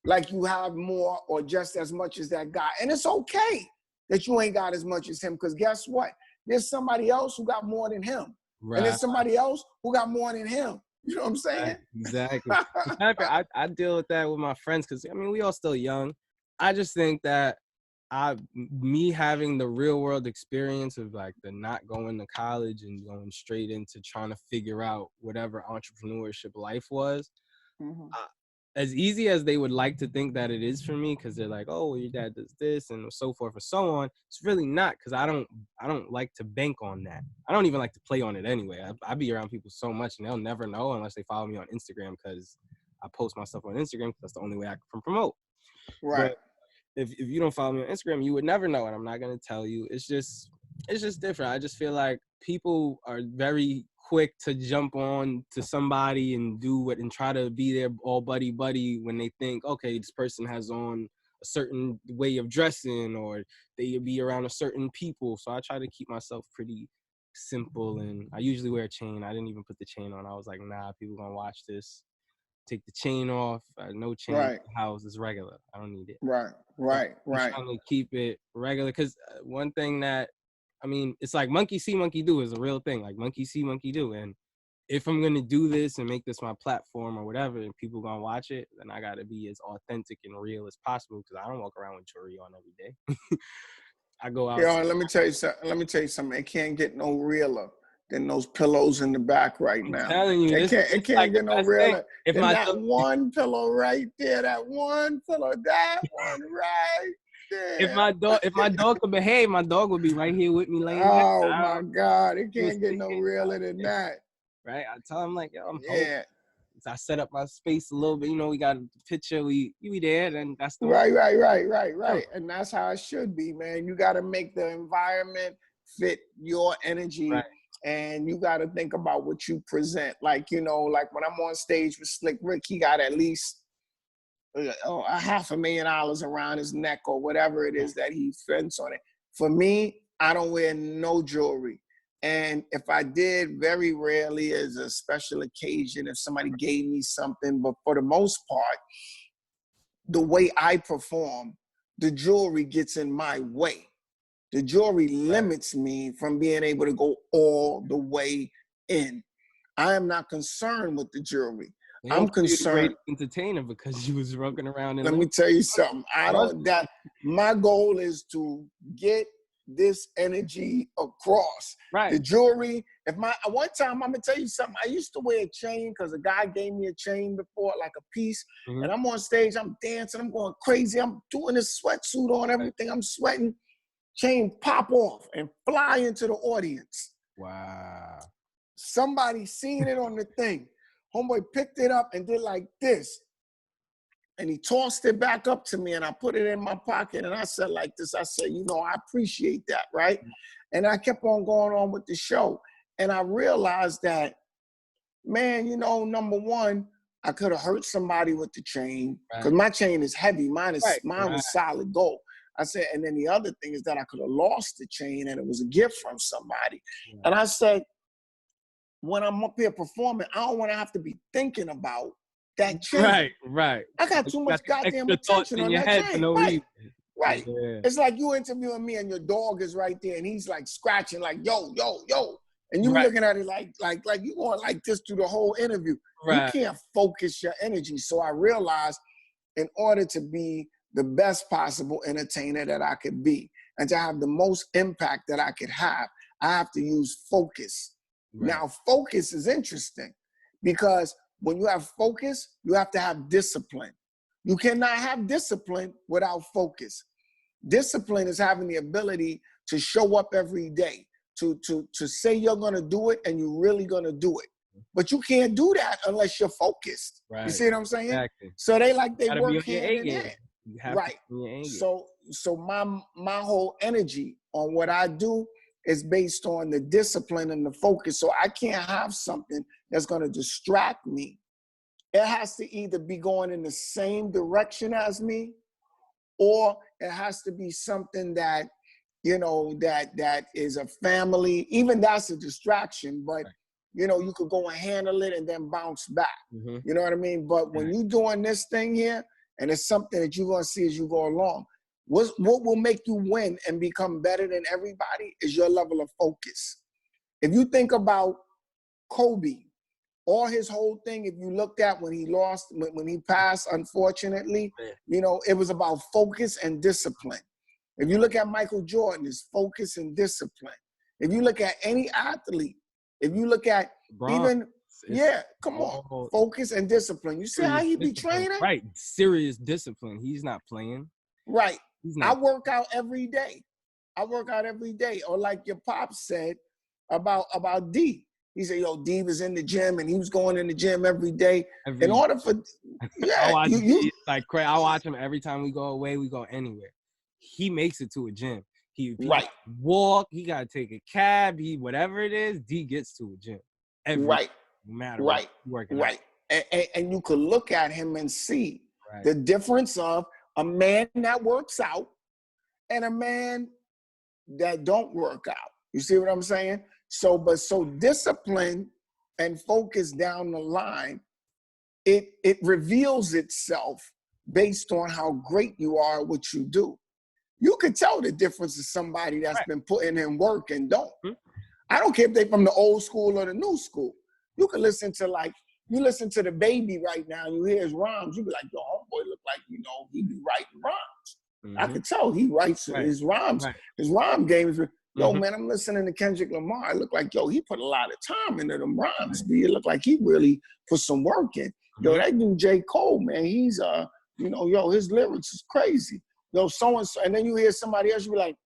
like you have more or just as much as that guy. And it's okay that you ain't got as much as him, because guess what? There's somebody else who got more than him. Right. And there's somebody else who got more than him. You know what I'm saying? Right. Exactly. I deal with that with my friends because, I mean, we all still young. I just think that me having the real world experience of like the not going to college and going straight into trying to figure out whatever entrepreneurship life was, as easy as they would like to think that it is for me, because they're like, oh, well, your dad does this and so forth and so on. It's really not, because I don't like to bank on that. I don't even like to play on it anyway. I be around people so much and they'll never know unless they follow me on Instagram, because I post my stuff on Instagram because that's the only way I can promote. Right. But if you don't follow me on Instagram, you would never know, and I'm not going to tell you. It's just different. I just feel like people are very quick to jump on to somebody and and try to be there all buddy when they think, okay, this person has on a certain way of dressing or they be around a certain people. So I try to keep myself pretty simple, and I usually wear a chain. I didn't even put the chain on. I was like, nah, people gonna watch this. Take the chain off. No chain. Right. The house is regular. I don't need it. Right. I'm trying to keep it regular, because one thing that, I mean, it's like monkey see, monkey do is a real thing. Like monkey see, monkey do. And if I'm going to do this and make this my platform or whatever, and people going to watch it, then I got to be as authentic and real as possible, because I don't walk around with jewelry on every day. I go out. Let me tell you something. It can't get no realer than those pillows in the back right I'm now. telling you, It can't like get the no best thing. realer than that one pillow right there. That one pillow, that one right if there. my dog could behave, my dog would be right here with me laying down. Oh my God, it He was can't get no thinking, realer than that. right? I tell him like, yo, I'm home. Yeah. So I set up my space a little bit. You know, we got a picture. We there, then that's the Right. And that's how it should be, man. You got to make the environment fit your energy. Right. And you got to think about what you present. Like, you know, like when I'm on stage with Slick Rick, he got at least $500,000 around his neck or whatever it is that he spends on it. For me, I don't wear no jewelry. And if I did, very rarely as a special occasion, if somebody gave me something, but for the most part, the way I perform, the jewelry gets in my way. The jewelry limits me from being able to go all the way in. I am not concerned with the jewelry. I'm concerned. Great entertainer because you was rocking around. Let me tell you something. My goal is to get this energy across. Right. The jewelry. One time, I'm gonna tell you something. I used to wear a chain because a guy gave me a chain before, like a piece. Mm-hmm. And I'm on stage, I'm dancing, I'm going crazy. I'm doing this sweatsuit on, everything. I'm sweating. Chain pop off and fly into the audience. Wow. Somebody seen it on the thing. Homeboy picked it up and did like this. And he tossed it back up to me and I put it in my pocket and I said like this, I said, you know, I appreciate that, right? And I kept on going on with the show. And I realized that, man, you know, number one, I could have hurt somebody with the chain because my chain is heavy. Mine was solid gold. I said, and then the other thing is that I could have lost the chain and it was a gift from somebody. Yeah. And I said, when I'm up here performing, I don't want to have to be thinking about that chain. Right. I got too much goddamn attention on that chain. Right. Yeah. It's like you interviewing me and your dog is right there and he's like scratching like, yo. And you looking at it like you going like this through the whole interview. Right. You can't focus your energy. So I realized in order to be the best possible entertainer that I could be and to have the most impact that I could have, I have to use focus. Right. Now, focus is interesting because when you have focus, you have to have discipline. You cannot have discipline without focus. Discipline is having the ability to show up every day, to say you're going to do it and you're really going to do it. But you can't do that unless you're focused. Right. You see what I'm saying? Exactly. So they work hand in hand. Right. So my whole energy on what I do is based on the discipline and the focus. So I can't have something that's going to distract me. It has to either be going in the same direction as me, or it has to be something that, you know, that is a family. Even that's a distraction, but you know, you could go and handle it and then bounce back. Mm-hmm. You know what I mean? But when you're doing this thing here, and it's something that you're going to see as you go along, what will make you win and become better than everybody is your level of focus. If you think about Kobe, all his whole thing, if you looked at when he lost, when he passed, unfortunately, you know, it was about focus and discipline. If you look at Michael Jordan, it's focus and discipline. If you look at any athlete, if you look at come on, focus and discipline. You see how he be training? Right, serious discipline. He's not playing. Right. I work out every day. Or like your pop said about D. He said, yo, D was in the gym and he was going in the gym every day. In order for, I watch him every time we go away, we go anywhere. He makes it to a gym. He walk, he got to take a cab, whatever it is, D gets to a gym. No matter what. Right. And you could look at him and see the difference of a man that works out and a man that don't work out. You see what I'm saying? So discipline and focus down the line, it reveals itself based on how great you are at what you do. You could tell the difference of somebody that's been putting in work and don't. Mm-hmm. I don't care if they're from the old school or the new school. You can listen to the Baby right now, you hear his rhymes, you be like, yo, homeboy look like, you know, he be writing rhymes. Mm-hmm. I could tell he writes his rhymes. Right. His rhyme game is, Yo, man, I'm listening to Kendrick Lamar. It looked like, yo, he put a lot of time into them rhymes, B. It looked like he really put some work in. Yo, that dude J. Cole, man, he's you know, yo, his lyrics is crazy. Yo, so and so, and then you hear somebody else, you be like,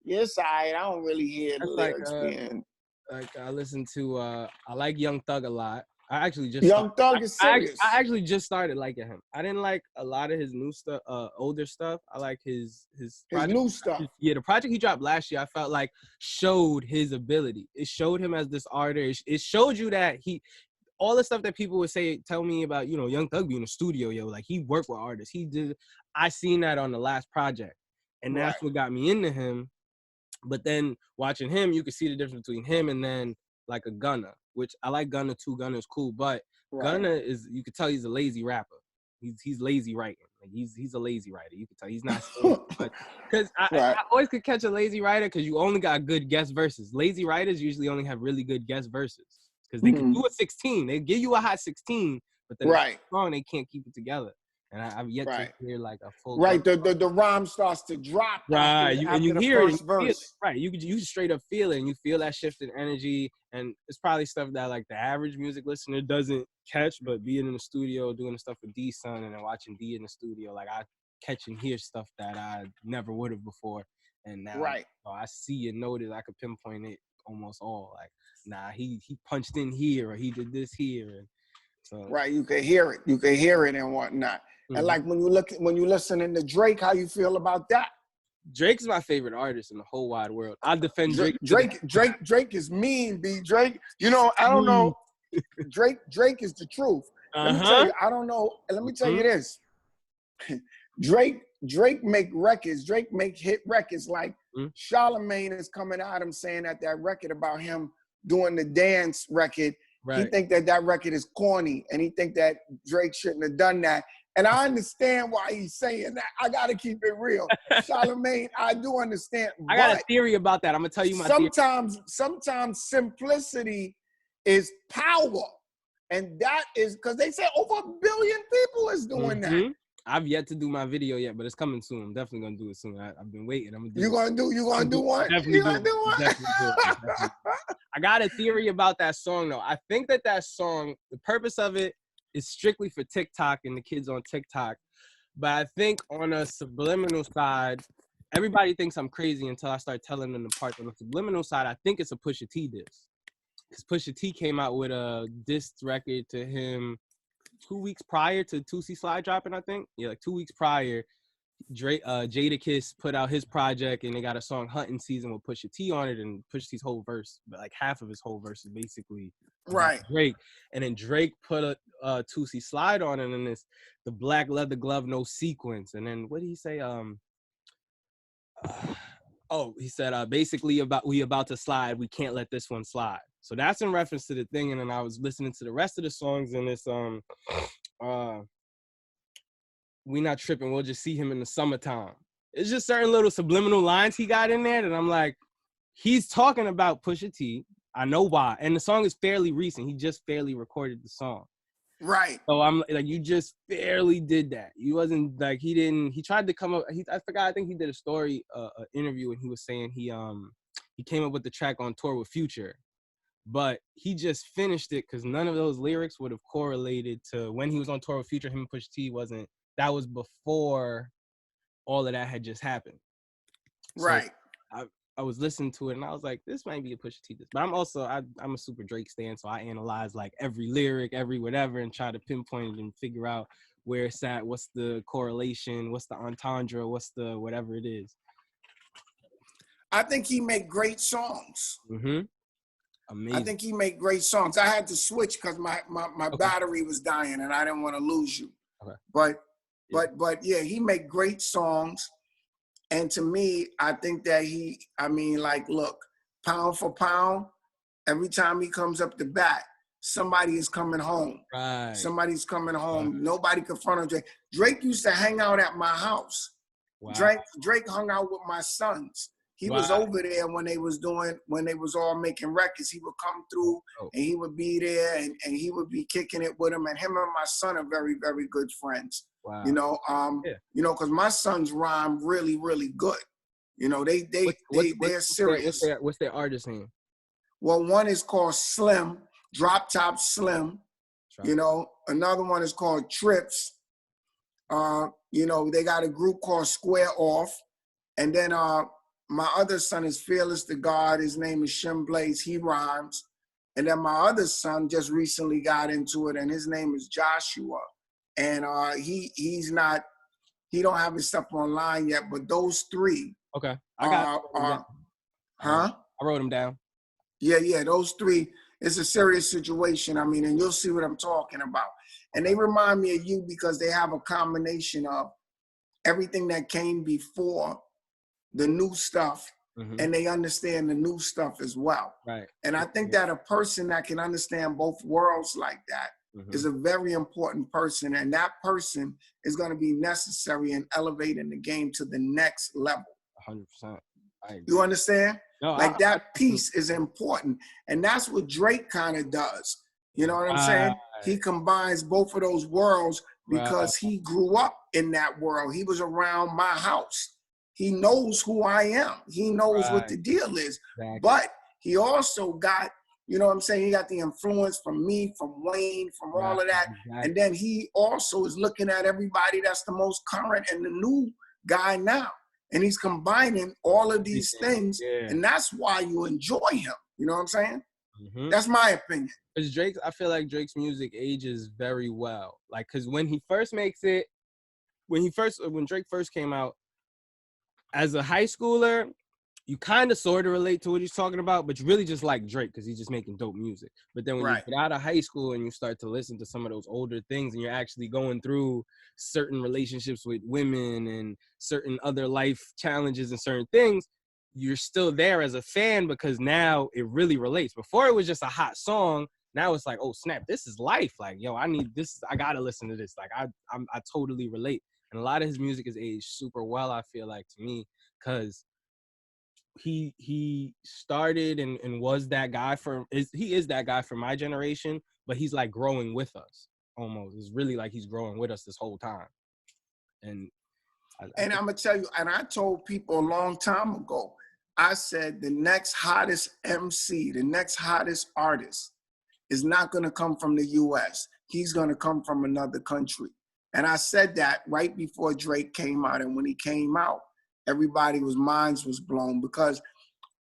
yes, I don't really hear the That's lyrics being. like I listen to I like Young Thug a lot. I actually just Young Thug is serious. I actually just started liking him. I didn't like a lot of his new stuff, older stuff. I like his new stuff. Yeah, the project he dropped last year, I felt like showed his ability. It showed him as this artist. It showed you that all the stuff that people would tell me about, you know, Young Thug being in the studio, yo, like he worked with artists. I seen that on the last project, and that's what got me into him. But then watching him, you could see the difference between him and then like a Gunna, which I like Gunna too. Gunna is cool, but Gunna is, you could tell he's a lazy rapper. He's lazy writing. Like he's a lazy writer. You could tell he's not because I always could catch a lazy writer because you only got good guest verses. Lazy writers usually only have really good guest verses because they can do a 16. They give you a hot 16, but then song they can't keep it together. And I've yet to hear like a full. The rhyme starts to drop. After you the hear first it, verse. You straight up feel it, and you feel that shift in energy, and it's probably stuff that like the average music listener doesn't catch. But being in the studio, doing the stuff with D Son, and then watching D in the studio, like I catch and hear stuff that I never would have before, and now I see and notice I could pinpoint it almost all. Like, nah, he punched in here, or he did this here, and so you can hear it. You can hear it and whatnot. And like when you listening to Drake, how you feel about that? Drake's my favorite artist in the whole wide world. I defend Drake. Drake is mean, B. Drake, you know, I don't know. Drake is the truth. Let me tell you, I don't know. Let me tell you this. Drake make records. Drake make hit records. Like Charlemagne is coming at him saying that record about him doing the dance record. He think that record is corny, and he think that Drake shouldn't have done that. And I understand why he's saying that. I got to keep it real. Charlemagne, I do understand. I got a theory about that. I'm going to tell you my theory. Sometimes simplicity is power. And that is because they say over 1 billion people is doing that. I've yet to do my video yet, but it's coming soon. I'm definitely going to do it soon. I've been waiting. I'm gonna do you going to do one? Definitely do one? I got a theory about that song, though. I think that song, the purpose of it, is strictly for TikTok and the kids on TikTok. But I think on a subliminal side, everybody thinks I'm crazy until I start telling them the part. On the subliminal side, I think it's a Pusha T diss. Because Pusha T came out with a diss record to him 2 weeks prior to Tootsie Slide dropping, I think. Yeah, like 2 weeks prior. Jadakiss put out his project, and they got a song "Hunting Season" with Pusha T on it, and Pusha T's whole verse, like half of his whole verse, is basically Drake. And then Drake put a Tootsie Slide on it, and it's the black leather glove, no sequence. And then what did he say? He said basically we about to slide. We can't let this one slide. So that's in reference to the thing. And then I was listening to the rest of the songs, and it's We Not Tripping, we'll just see him in the summertime. It's just certain little subliminal lines he got in there that I'm like, he's talking about Pusha T. I know why. And the song is fairly recent. He just fairly recorded the song. Right. So I'm like, you just barely did that. He wasn't like, he tried to come up, I forgot, I think he did a story, interview, and he was saying he came up with the track on tour with Future. But he just finished it because none of those lyrics would have correlated to when he was on tour with Future. Him and Pusha T wasn't. That was before all of that had just happened. Right. So I was listening to it, and I was like, this might be a Pusha T. But I'm also, I'm a super Drake stan, so I analyze like every lyric, every whatever, and try to pinpoint it and figure out where it's at, what's the correlation, what's the entendre, what's the whatever it is. I think he make great songs. Amazing. I think he make great songs. I had to switch because my battery was dying, and I didn't want to lose you. Okay. But yeah, he make great songs. And to me, I think that look, pound for pound, every time he comes up the bat, somebody is coming home. Right. Somebody's coming home. Right. Nobody can front on Drake. Drake used to hang out at my house. Wow. Drake hung out with my sons. He was over there when they was all making records. He would come through and he would be there and he would be kicking it with him. And him and my son are very, very good friends. Wow. You know, because my sons rhyme really, really good. You know, they're serious. What's their artist name? Well, one is called Slim, Drop Top Slim. You know, another one is called Trips. You know, they got a group called Square Off. And then my other son is Fearless to God. His name is Shem Blaze. He rhymes. And then my other son just recently got into it, and his name is Joshua. And he don't have his stuff online yet, but those three. Okay, I got huh? I wrote them down. Yeah, those three. It's a serious situation. I mean, and you'll see what I'm talking about. And they remind me of you because they have a combination of everything that came before the new stuff, and they understand the new stuff as well. Right. And I think that a person that can understand both worlds like that is a very important person, and that person is going to be necessary in elevating the game to the next level. 100%. You understand? No, that piece is important, and that's what Drake kind of does. You know what I'm saying? He combines both of those worlds because he grew up in that world. He was around my house. He knows who I am. He knows what the deal is. Exactly. But he also got, you know what I'm saying? He got the influence from me, from Wayne, from all of that. Exactly. And then he also is looking at everybody that's the most current and the new guy now. And he's combining all of these things. Yeah. And that's why you enjoy him. You know what I'm saying? That's my opinion. Because I feel like Drake's music ages very well. Like, because when he first makes it, when Drake first came out, as a high schooler, you kind of sort of relate to what he's talking about, but you really just like Drake because he's just making dope music. But then when you get out of high school and you start to listen to some of those older things and you're actually going through certain relationships with women and certain other life challenges and certain things, you're still there as a fan because now it really relates. Before it was just a hot song. Now it's like, oh snap, this is life. Like, yo, I need this. I gotta listen to this. Like, I totally relate. And a lot of his music is aged super well, I feel like, to me, because he started and was that guy he is that guy for my generation, but he's like growing with us almost. It's really like he's growing with us this whole time. And I'm gonna tell you, and I told people a long time ago, I said the next hottest MC, the next hottest artist is not gonna come from the US. He's gonna come from another country. And I said that right before Drake came out. And when he came out, everybody's minds was blown because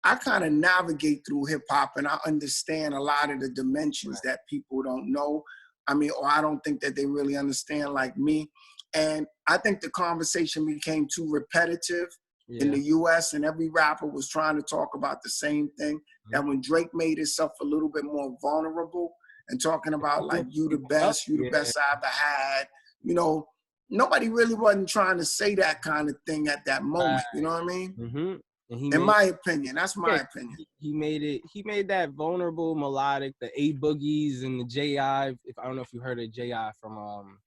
I kind of navigate through hip hop and I understand a lot of the dimensions that people don't know. I mean, or I don't think that they really understand like me. And I think the conversation became too repetitive in the US, and every rapper was trying to talk about the same thing. That when Drake made himself a little bit more vulnerable and talking about like, you the best I ever had, you know, nobody really wasn't trying to say that kind of thing at that moment. You know what I mean? In my opinion, that's my opinion. He made that vulnerable, melodic, the A Boogies and the J.I. I don't know if you heard of J.I. from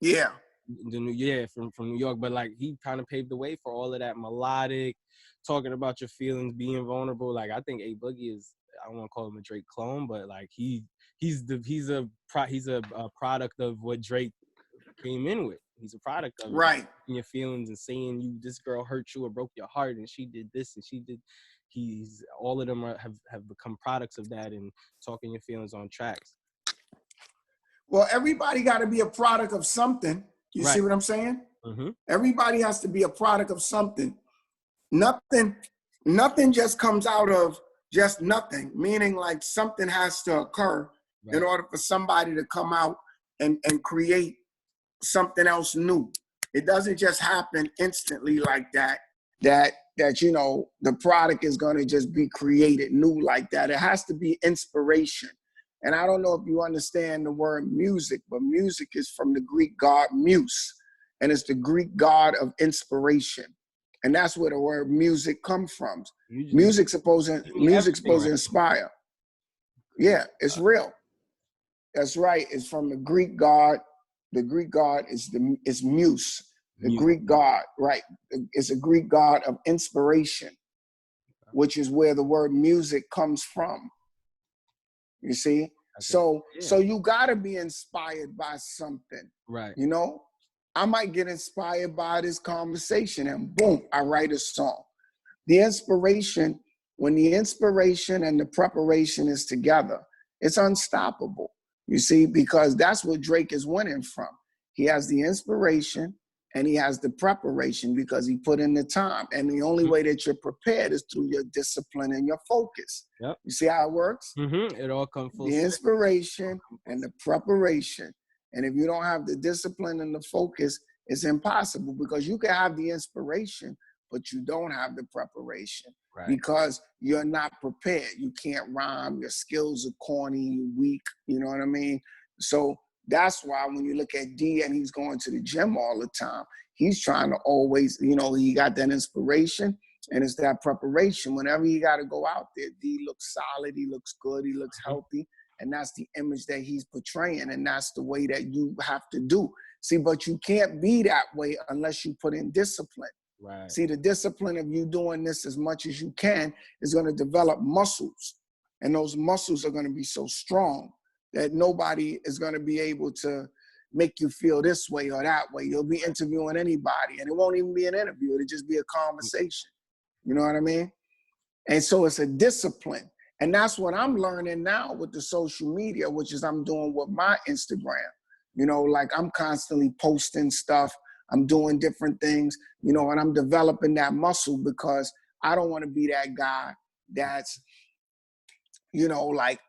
from New York, but like he kind of paved the way for all of that melodic, talking about your feelings, being vulnerable. Like I think A Boogie is, I don't want to call him a Drake clone, but like he's a product of what Drake came in with. He's a product of your feelings and saying this girl hurt you or broke your heart and she did this and she did. All of them have become products of that and talking your feelings on tracks. Well, everybody got to be a product of something. You see what I'm saying? Everybody has to be a product of something. Nothing just comes out of just nothing, meaning like something has to occur in order for somebody to come out and create something else new. It doesn't just happen instantly like that, you know, the product is going to just be created new like that. It has to be inspiration. And I don't know if you understand the word music, but music is from the Greek god muse, and it's the Greek god of inspiration. And that's where the word music comes from. Music's supposed to inspire. Yeah, it's real. That's right. It's from the Greek god. The Greek god is muse. The Greek god, right? It's a Greek god of inspiration, which is where the word music comes from. You see? So you gotta be inspired by something. Right. You know? I might get inspired by this conversation and boom, I write a song. The inspiration, when the inspiration and the preparation is together, it's unstoppable. You see, because that's what Drake is winning from. He has the inspiration and he has the preparation because he put in the time. And the only way that you're prepared is through your discipline and your focus. Yep. You see how it works? It all comes full The inspiration and the preparation. And if you don't have the discipline and the focus, it's impossible, because you can have the inspiration, but you don't have the preparation, right. because you're not prepared. You can't rhyme. Your skills are corny. You're weak. You know what I mean? So that's why when you look at D and he's going to the gym all the time, he's trying to always, you know, he got that inspiration and it's that preparation. Whenever he got to go out there, D looks solid. He looks good. He looks healthy. And that's the image that he's portraying. And that's the way that you have to do. See, but you can't be that way unless you put in discipline. Right. See, the discipline of you doing this as much as you can is going to develop muscles. And those muscles are going to be so strong that nobody is going to be able to make you feel this way or that way. You'll be interviewing anybody, and it won't even be an interview. It'll just be a conversation. You know what I mean? And so it's a discipline. And that's what I'm learning now with the social media, which is I'm doing with my Instagram. You know, like I'm constantly posting stuff. I'm doing different things, you know, and I'm developing that muscle, because I don't want to be that guy that's, you know, like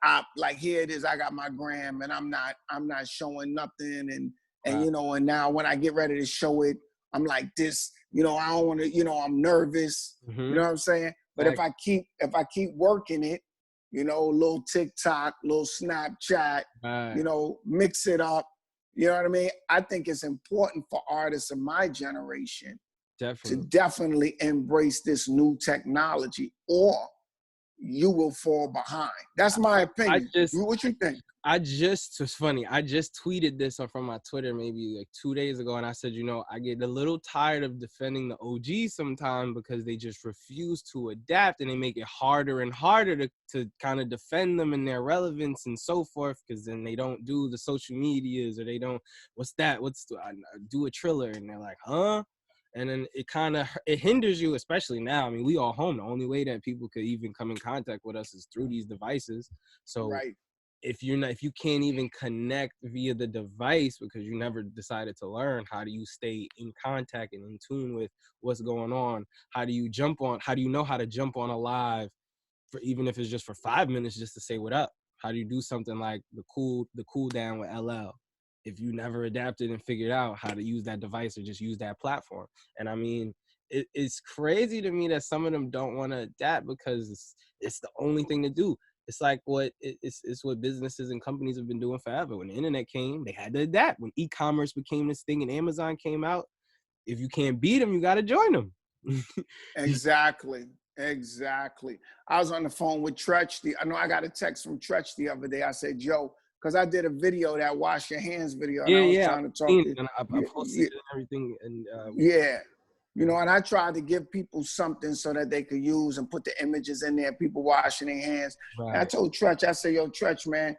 here it is, I got my gram and I'm not showing nothing. And Right. You know, and now when I get ready to show it, I'm like this, you know, I don't want to, you know, I'm nervous. You know what I'm saying? But if I keep working it, you know, little TikTok, little Snapchat, you know, mix it up. You know what I mean? I think it's important for artists of my generation to definitely embrace this new technology, or you will fall behind. That's my opinion. What you think? It's funny. I just tweeted this from my Twitter maybe like 2 days ago, and I said, you know, I get a little tired of defending the OGs sometimes because they just refuse to adapt, and they make it harder and harder to kind of defend them and their relevance and so forth, because then they don't do the social medias, or they don't, I do a Triller, and they're like, huh? And then it hinders you, especially now. I mean, we all home. The only way that people could even come in contact with us is through these devices. So right. if you can't even connect via the device because you never decided to learn, how do you stay in contact and in tune with what's going on? How do you know how to jump on a live for, even if it's just for 5 minutes, just to say what up? How do you do something like the cool down with LL? If you never adapted and figured out how to use that device or just use that platform. And I mean, it's crazy to me that some of them don't want to adapt because it's the only thing to do. It's like it's what businesses and companies have been doing forever. When the internet came, they had to adapt. When e-commerce became this thing and Amazon came out, if you can't beat them, you got to join them. Exactly. I was on the phone with Tretch. I know I got a text from Tretch the other day. I said, yo, because I did a video, that wash your hands video, and I was trying to talk to you. I posted everything. And you know, and I tried to give people something so that they could use and put the images in there, people washing their hands. Right. And I told Tretch, I said, yo, Tretch, man,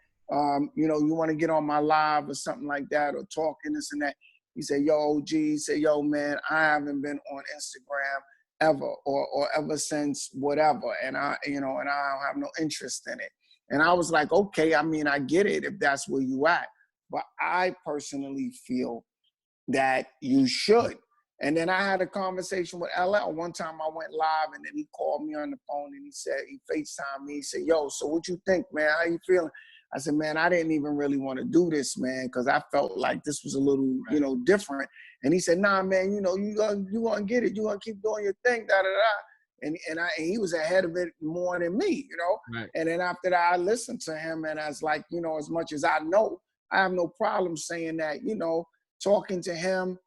you know, you want to get on my live or something like that, or talking this and that. He said, yo, OG, he said, yo, man, I haven't been on Instagram ever or ever since whatever. And I don't have no interest in it. And I was like, okay, I mean, I get it if that's where you at. But I personally feel that you should. And then I had a conversation with LL. One time I went live, and then he called me on the phone, and he FaceTimed me. He said, yo, so what you think, man? How you feeling? I said, man, I didn't even really want to do this, man, because I felt like this was a little, you know, different. And he said, nah, man, you know, you gonna get it. You gonna keep doing your thing, And he was ahead of it more than me, you know. Right. And then after that, I listened to him, and I was like, you know, as much as I know, I have no problem saying that, you know, talking to him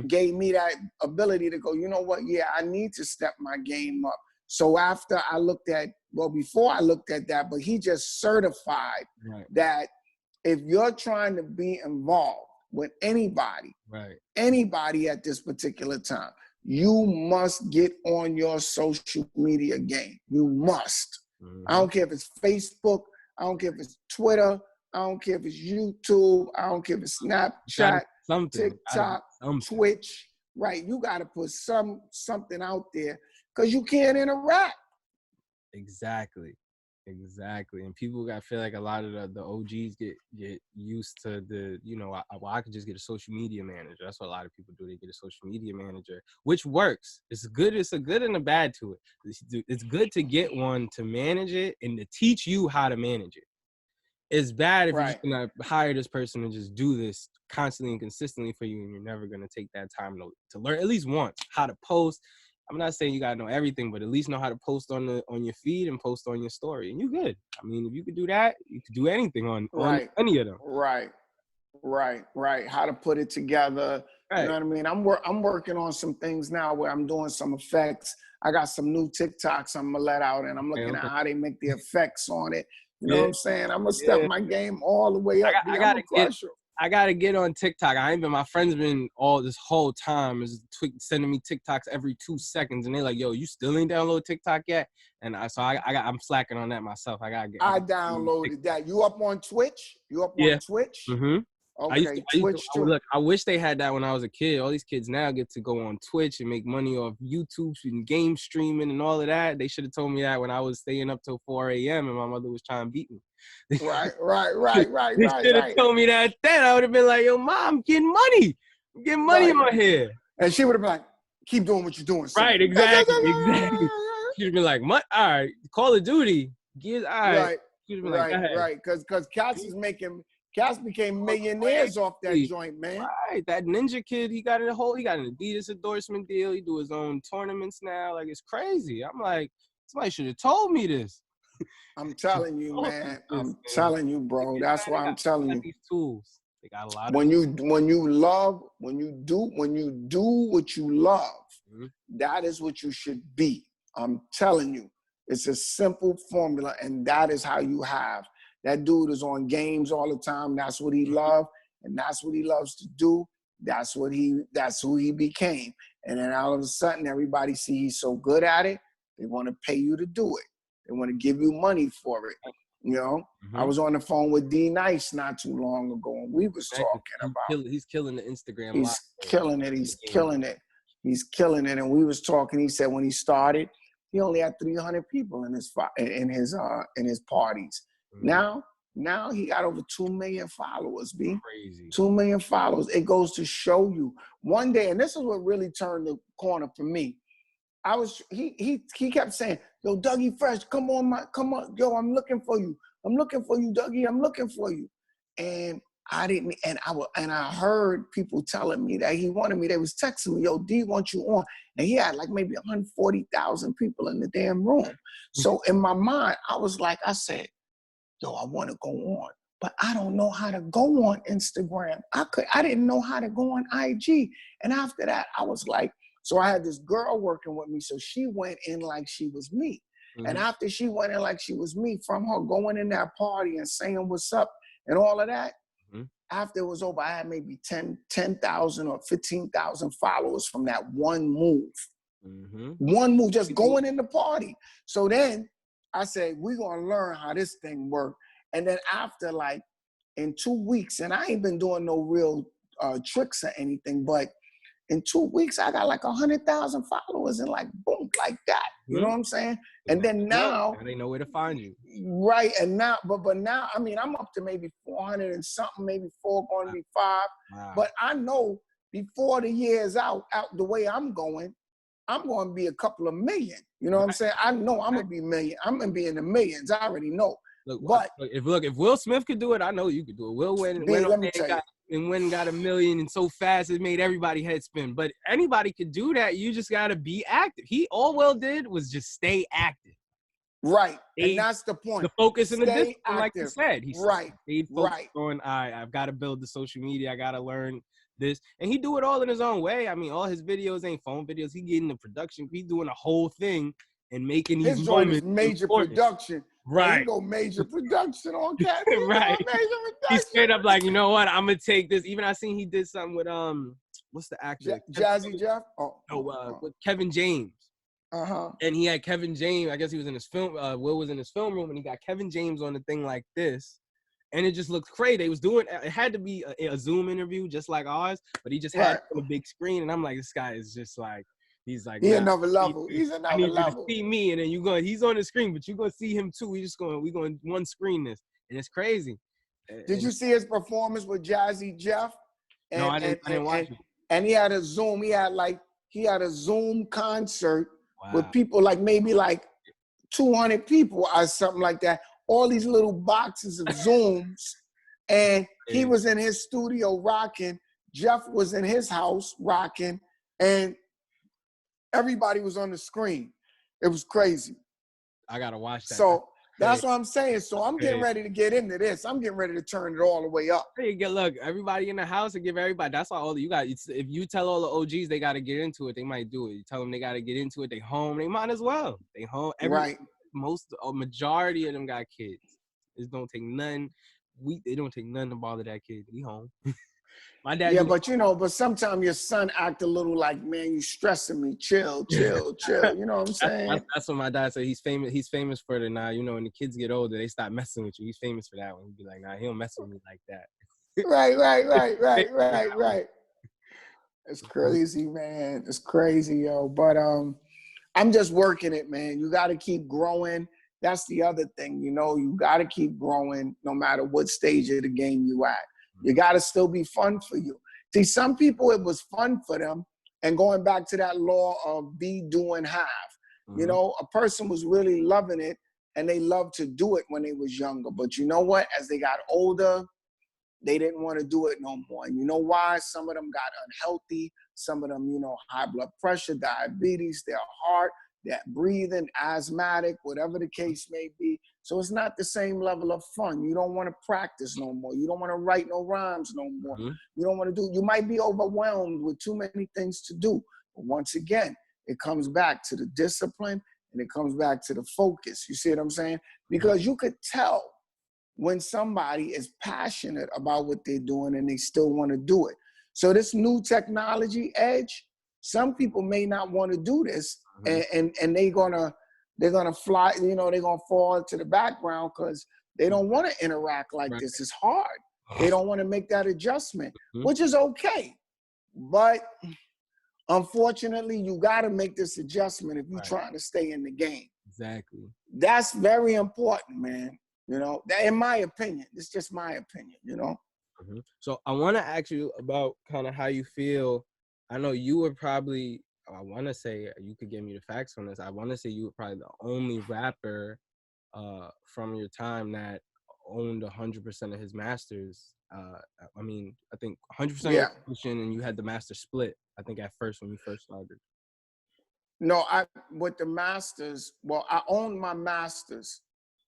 gave me that ability to go, you know what, yeah, I need to step my game up. So before I looked at that, but he just certified that if you're trying to be involved with anybody at this particular time, you must get on your social media game. You must. I don't care if it's Facebook. I don't care if it's Twitter. I don't care if it's YouTube. I don't care if it's Snapchat, TikTok, Twitch. Right. You got to put something out there because you can't interact. Exactly. And people got feel like a lot of the OGs get used to the, I could just get a social media manager. That's what a lot of people do. They get a social media manager, which works. It's good. It's a good and a bad to it. It's good to get one to manage it and to teach you how to manage it. It's bad if you're just gonna hire this person and just do this constantly and consistently for you, and you're never gonna take that time to learn at least once how to post. I'm not saying you gotta know everything, but at least know how to post on your feed and post on your story, and you're good. I mean, if you could do that, you could do anything on any of them. Right. How to put it together. Right. You know what I mean? I'm working on some things now where I'm doing some effects. I got some new TikToks I'm gonna let out, and I'm looking at how they make the effects on it. You know what I'm saying? I'm gonna step my game all the way up. I gotta get on TikTok. My friends been all this whole time is sending me TikToks every 2 seconds, and they're like, "Yo, you still ain't download TikTok yet?" And I'm slacking on that myself. I downloaded that. You up on Twitch? On Twitch? Mm-hmm. Okay, Twitch too. Look, I wish they had that when I was a kid. All these kids now get to go on Twitch and make money off YouTube and game streaming and all of that. They should have told me that when I was staying up till 4 a.m. and my mother was trying to beat me. Right. They should have told me that then. I would have been like, "Yo, Mom, I'm getting money. I'm getting money on here." And she would have been like, "Keep doing what you're doing, son." Right, exactly. She'd have been like, "All right, Call of Duty, Gears, all right." Right, because Cass became millionaires off that joint, man. Right, that Ninja Kid, he got an Adidas endorsement deal. He do his own tournaments now. Like, it's crazy. I'm like, somebody should have told me this. I'm telling you, man. I'm telling you, bro. That's why I'm telling you. These tools, they got a lot. When you do what you love, that is what you should be. I'm telling you, it's a simple formula, and that is how you have. That dude is on games all the time. That's what he loves, and that's what he loves to do. That's who he became. And then all of a sudden, everybody see he's so good at it, they want to pay you to do it. They want to give you money for it. You know, I was on the phone with D Nice not too long ago, and we was talking about. He's killing the Instagram. He's killing it. And we was talking. He said when he started, he only had 300 people in his parties. Now he got over 2 million followers, B. Crazy. 2 million followers. It goes to show you one day, and this is what really turned the corner for me. He kept saying, "Yo, Dougie Fresh, come on, yo, I'm looking for you, Dougie, I'm looking for you." And I heard people telling me that he wanted me. They was texting me, "Yo, D wants you on," and he had like maybe 140,000 people in the damn room. So in my mind, I said, "Yo, I want to go on, but I don't know how to go on Instagram. I didn't know how to go on IG." And after that, I was like. So I had this girl working with me, so she went in like she was me. And after she went in like she was me, from her going in that party and saying what's up and all of that, after it was over, I had maybe 10,000 or 15,000 followers from that one move. One move, just going in the party. So then I said, we're going to learn how this thing works. And then after like in 2 weeks, and I ain't been doing no real tricks or anything, but in 2 weeks, I got like 100,000 followers and like, boom, like that. You know what I'm saying? And then now they know where to find you. Right. And now, but now, I mean, I'm up to maybe 400 and something, maybe 4 going to be 5. Wow. But I know before the year is out the way I'm going to be a couple of million. You know what I'm saying? I know I'm going to be million. I'm going to be in the millions. I already know. If Will Smith could do it, I know you could do it. Will went got a million and so fast it made everybody head spin. But anybody could do that. You just gotta be active. All Will did was just stay active. Right. And that's the point. The focus in the discipline, like you said. He stayed focused on I've got to build the social media, I gotta learn this. And he do it all in his own way. I mean, all his videos ain't phone videos. He getting the production, he doing the whole thing and making these moments major important. Production. Right. He go major production on cat. Right. He's straight up like, you know what? I'm gonna take this. Even I seen he did something with what's the actor? Jazzy Jeff? With Kevin James. And he had Kevin James. I guess he was in his film. Will was in his film room, and he got Kevin James on the thing like this, and it just looked crazy. They was doing. It had to be a Zoom interview, just like ours, but he just had it on a big screen, and I'm like, this guy is just like. He's like, He nah, another I need level. you, He's I another need you to level. see me. And then he's on the screen, but you're going to see him too. We going one screen this. And it's crazy. Did And you see his performance with Jazzy Jeff? no, And and I and didn't watch and, it. and he had a Zoom. He had a Zoom concert with Wow. people like maybe like 200 people or something like that. All these little boxes of Zooms, and he was in his studio rocking. Jeff was in his house rocking, and everybody was on the screen. It was crazy. I gotta watch that. So That's that's what I'm saying. So I'm getting crazy. ready to get into this. I'm getting ready to turn it all the way up. Hey, look, everybody in the house and give everybody. That's why all you got. If you tell all the OGs they got to get into it, they might do it. You tell them they got to get into it. They home. They might as well. They home. Right. A majority of them got kids. It don't take none. They don't take nothing to bother that kid. We home. My dad. Yeah, but but sometimes your son act a little like, man, you stressing me. Chill, chill, chill. You know what I'm saying? That's what my dad said. He's famous. He's famous for it now. You know, when the kids get older, they stop messing with you. He's famous for that one. He'd be like, nah, he don't mess with me like that. Right. It's crazy, man. It's crazy, yo. But I'm just working it, man. You got to keep growing. That's the other thing, you got to keep growing no matter what stage of the game you at. You got to still be fun for you. See, some people, it was fun for them. And going back to that law of be, do, and have, a person was really loving it and they loved to do it when they was younger. But you know what? As they got older, they didn't want to do it no more. And you know why? Some of them got unhealthy. Some of them, high blood pressure, diabetes, their heart, their breathing, asthmatic, whatever the case may be. So it's not the same level of fun. You don't want to practice no more. You don't want to write no rhymes no more. You don't want to you might be overwhelmed with too many things to do. But once again, it comes back to the discipline and it comes back to the focus. You see what I'm saying? Because you could tell when somebody is passionate about what they're doing and they still want to do it. So this new technology edge, some people may not want to do this and they're gonna fly, they're gonna fall to the background because they don't want to interact like this. It's hard. They don't want to make that adjustment, which is okay. But unfortunately, you got to make this adjustment if you're trying to stay in the game. Exactly. That's very important, man. That, in my opinion, it's just my opinion, So I want to ask you about kind of how you feel. I know you were probably, I want to say, you could give me the facts on this. I want to say you were probably the only rapper from your time that owned 100% of his masters. I mean, I think 100% of your production, and you had the master split, I think at first when you first started. No, with the masters, well, I owned my masters.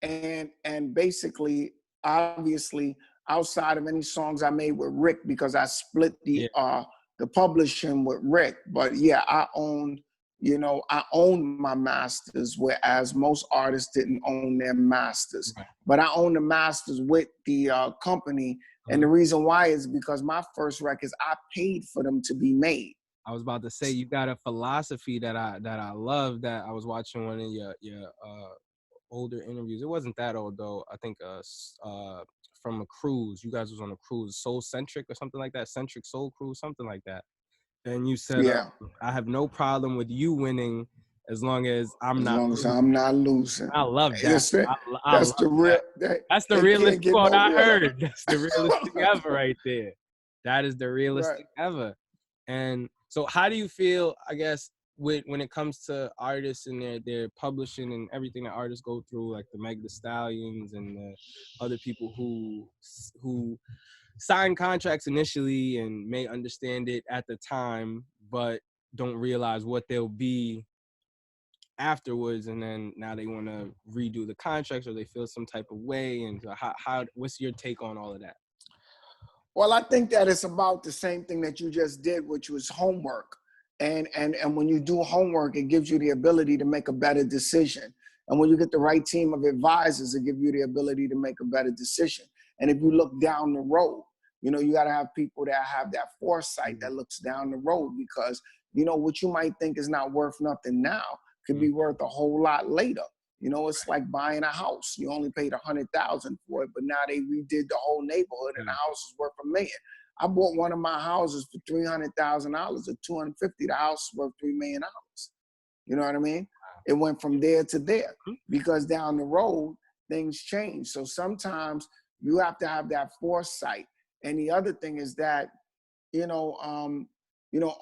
And basically, obviously, outside of any songs I made with Rick, because I split the publishing with Rick. But yeah, I owned my masters, whereas most artists didn't own their masters. But I owned the masters with the company. And the reason why is because my first records, I paid for them to be made. I was about to say, you got a philosophy that I love, that I was watching one of your older interviews. It wasn't that old though. I think from a cruise. You guys was on a cruise, Soul Centric or something like that. Centric Soul Cruise, something like that. And you said, I have no problem with you winning as long as I'm not losing. I'm not losing. I love that. That's the real. That's the realest quote I heard. That's the realest thing ever right there. That is the realest thing ever. And so how do you feel, I guess, when it comes to artists and their publishing and everything that artists go through, like the Meg Thee Stallions and the other people who sign contracts initially and may understand it at the time, but don't realize what they'll be afterwards, and then now they want to redo the contracts or they feel some type of way. And how what's your take on all of that? Well, I think that it's about the same thing that you just did, which was homework. And when you do homework, it gives you the ability to make a better decision. And when you get the right team of advisors, it gives you the ability to make a better decision. And if you look down the road, you got to have people that have that foresight that looks down the road, because, what you might think is not worth nothing now could be worth a whole lot later. It's like buying a house. You only paid $100,000 for it, but now they redid the whole neighborhood and the house is worth $1 million. I bought one of my houses for $300,000 or $250. The house worth $3 million. You know what I mean? It went from there to there because down the road, things change. So sometimes you have to have that foresight. And the other thing is that,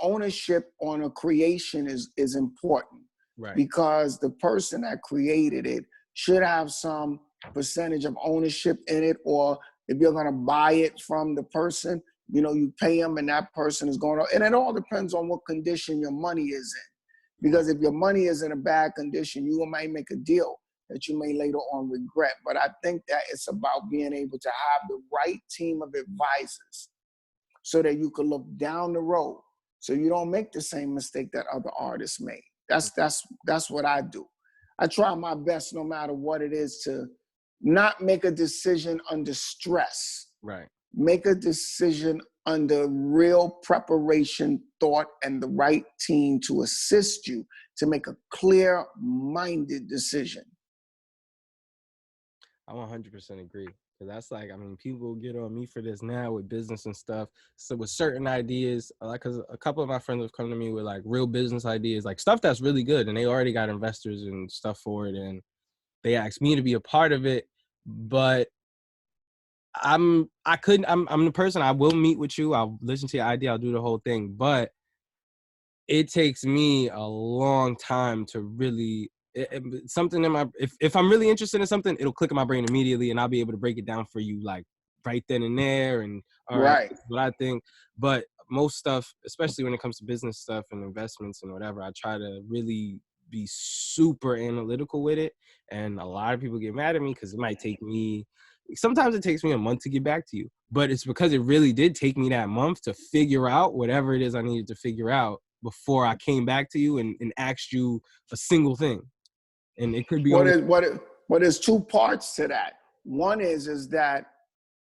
ownership on a creation is important, Right. because the person that created it should have some percentage of ownership in it. Or if you're going to buy it from the person, you pay them and that person is going to, and it all depends on what condition your money is in. Because if your money is in a bad condition, you might make a deal that you may later on regret. But I think that it's about being able to have the right team of advisors so that you can look down the road, so you don't make the same mistake that other artists made. That's what I do. I try my best, no matter what it is, to not make a decision under stress. Right. Make a decision under real preparation, thought, and the right team to assist you to make a clear-minded decision. I 100% agree. That's like, I mean, people get on me for this now with business and stuff. So with certain ideas, like, cause a couple of my friends have come to me with like real business ideas, like stuff that's really good, and they already got investors and stuff for it, and they asked me to be a part of it. But I'm the person, I will meet with you, I'll listen to your idea, I'll do the whole thing, but it takes me a long time to really something in my, if I'm really interested in something, it'll click in my brain immediately and I'll be able to break it down for you like right then and there, and all right, this is what I think. But most stuff, especially when it comes to business stuff and investments and whatever, I try to really be super analytical with it. And a lot of people get mad at me because it might take me, sometimes it takes me a month to get back to you, but it's because it really did take me that month to figure out whatever it is I needed to figure out before I came back to you and asked you a single thing. And it could be there's two parts to that. One is that,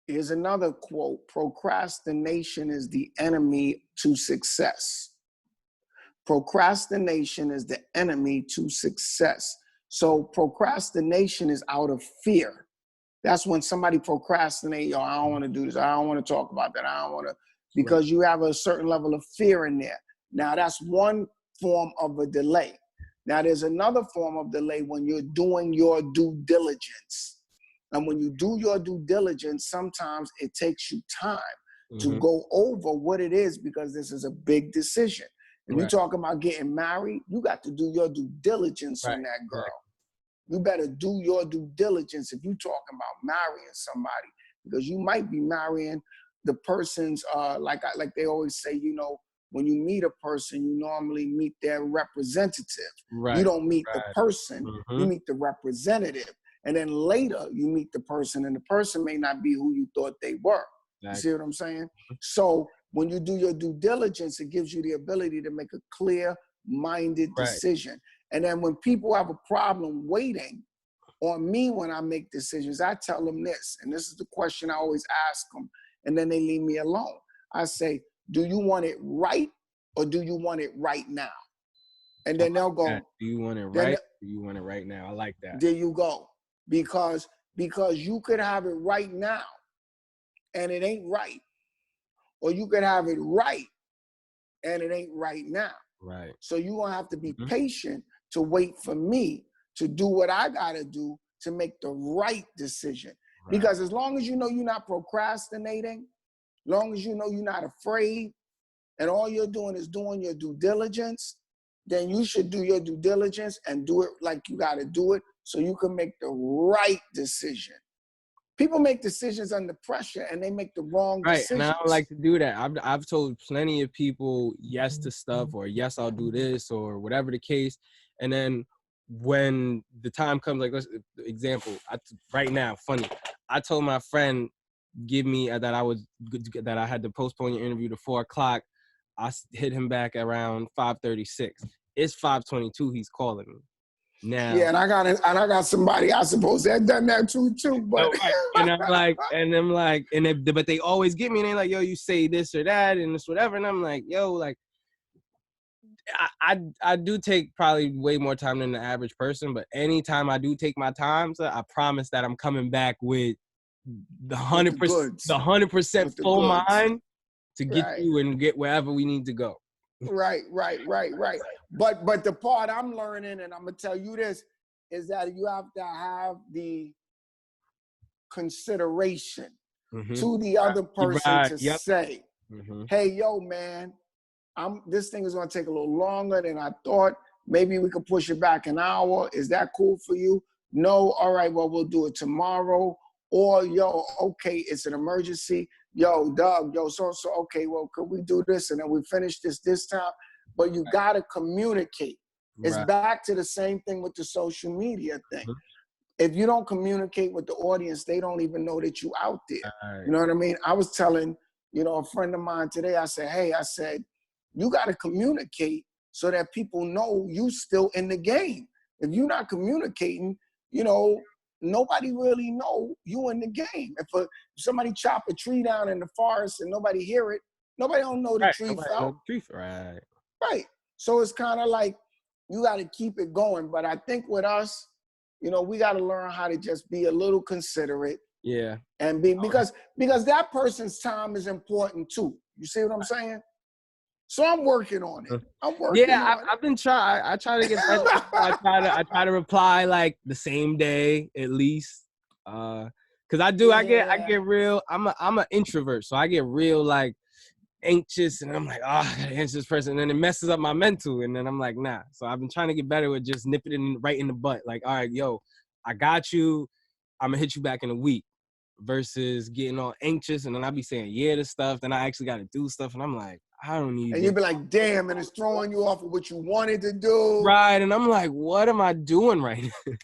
here's another quote: procrastination is the enemy to success. Procrastination is the enemy to success. So procrastination is out of fear. That's when somebody procrastinates, I don't want to do this, I don't want to talk about that, I don't want to, because you have a certain level of fear in there. Now that's one form of a delay. Now there's another form of delay when you're doing your due diligence. And when you do your due diligence, sometimes it takes you time to go over what it is, because this is a big decision. If you're talking about getting married, you got to do your due diligence on that girl. You better do your due diligence if you're talking about marrying somebody, because you might be marrying the person's, like they always say, when you meet a person, you normally meet their representative. You don't meet the person, you meet the representative. And then later you meet the person, and the person may not be who you thought they were. You see what I'm saying? So when you do your due diligence, it gives you the ability to make a clear-minded decision. And then when people have a problem waiting on me when I make decisions, I tell them this, and this is the question I always ask them, and then they leave me alone. I say, do you want it right, or do you want it right now? And then they'll go, do you want it right? Do you want it right now? I like that. There you go. Because you could have it right now and it ain't right. Or you could have it right and it ain't right now. Right. So you're going to have to be patient to wait for me to do what I got to do to make the right decision. Because as long as you know you're not procrastinating, long as you know you're not afraid, and all you're doing is doing your due diligence, then you should do your due diligence and do it like you got to do it so you can make the right decision. People make decisions under pressure and they make the wrong decisions. And I don't like to do that. I've told plenty of people yes to stuff, or yes, I'll do this, or whatever the case. And then when the time comes, like, let's example, right now, funny, I told my friend, give me that I had to postpone your interview to 4:00. I hit him back around 5:36. It's 5:22. He's calling me now. Yeah, and I got somebody I suppose that done that too. But and I'm like, but they always get me, and they're like, yo, you say this or that and this whatever, and I'm like, yo, like, I do take probably way more time than the average person, but anytime I do take my time, so I promise that I'm coming back with the 100% full mind to get Right. you and get wherever we need to go. Right. But the part I'm learning, and I'm gonna tell you this, is that you have to have the consideration to the other person to Yep. say, hey, yo, man, this thing is gonna take a little longer than I thought. Maybe we could push it back an hour. Is that cool for you? No, all right, well, we'll do it tomorrow. Or, yo, okay, it's an emergency. Yo, Doug, yo, so, okay, well, could we do this? And then we finish this time. But you gotta communicate. It's back to the same thing with the social media thing. If you don't communicate with the audience, they don't even know that you out there. You know what I mean? I was telling, a friend of mine today, I said, you got to communicate so that people know you still in the game. If you're not communicating, nobody really know you in the game. If somebody chop a tree down in the forest and nobody hear it, nobody don't know the tree fell. Right. So it's kind of like you got to keep it going. But I think with us, we got to learn how to just be a little considerate. Yeah. And because that person's time is important too. You see what I'm saying? So I'm working on it. I've been trying. I try to get better. I try to reply like the same day at least. Cause I get real. I'm an introvert, so I get real like anxious, and I'm like, I gotta answer this person, and then it messes up my mental, and then I'm like, nah. So I've been trying to get better with just nipping it right in the butt. Like, all right, yo, I got you. I'm gonna hit you back in a week. Versus getting all anxious, and then I be saying to stuff, then I actually got to do stuff, and I'm like, I don't need. And you be like, damn, and it's throwing you off of what you wanted to do. Right, and I'm like, what am I doing right now?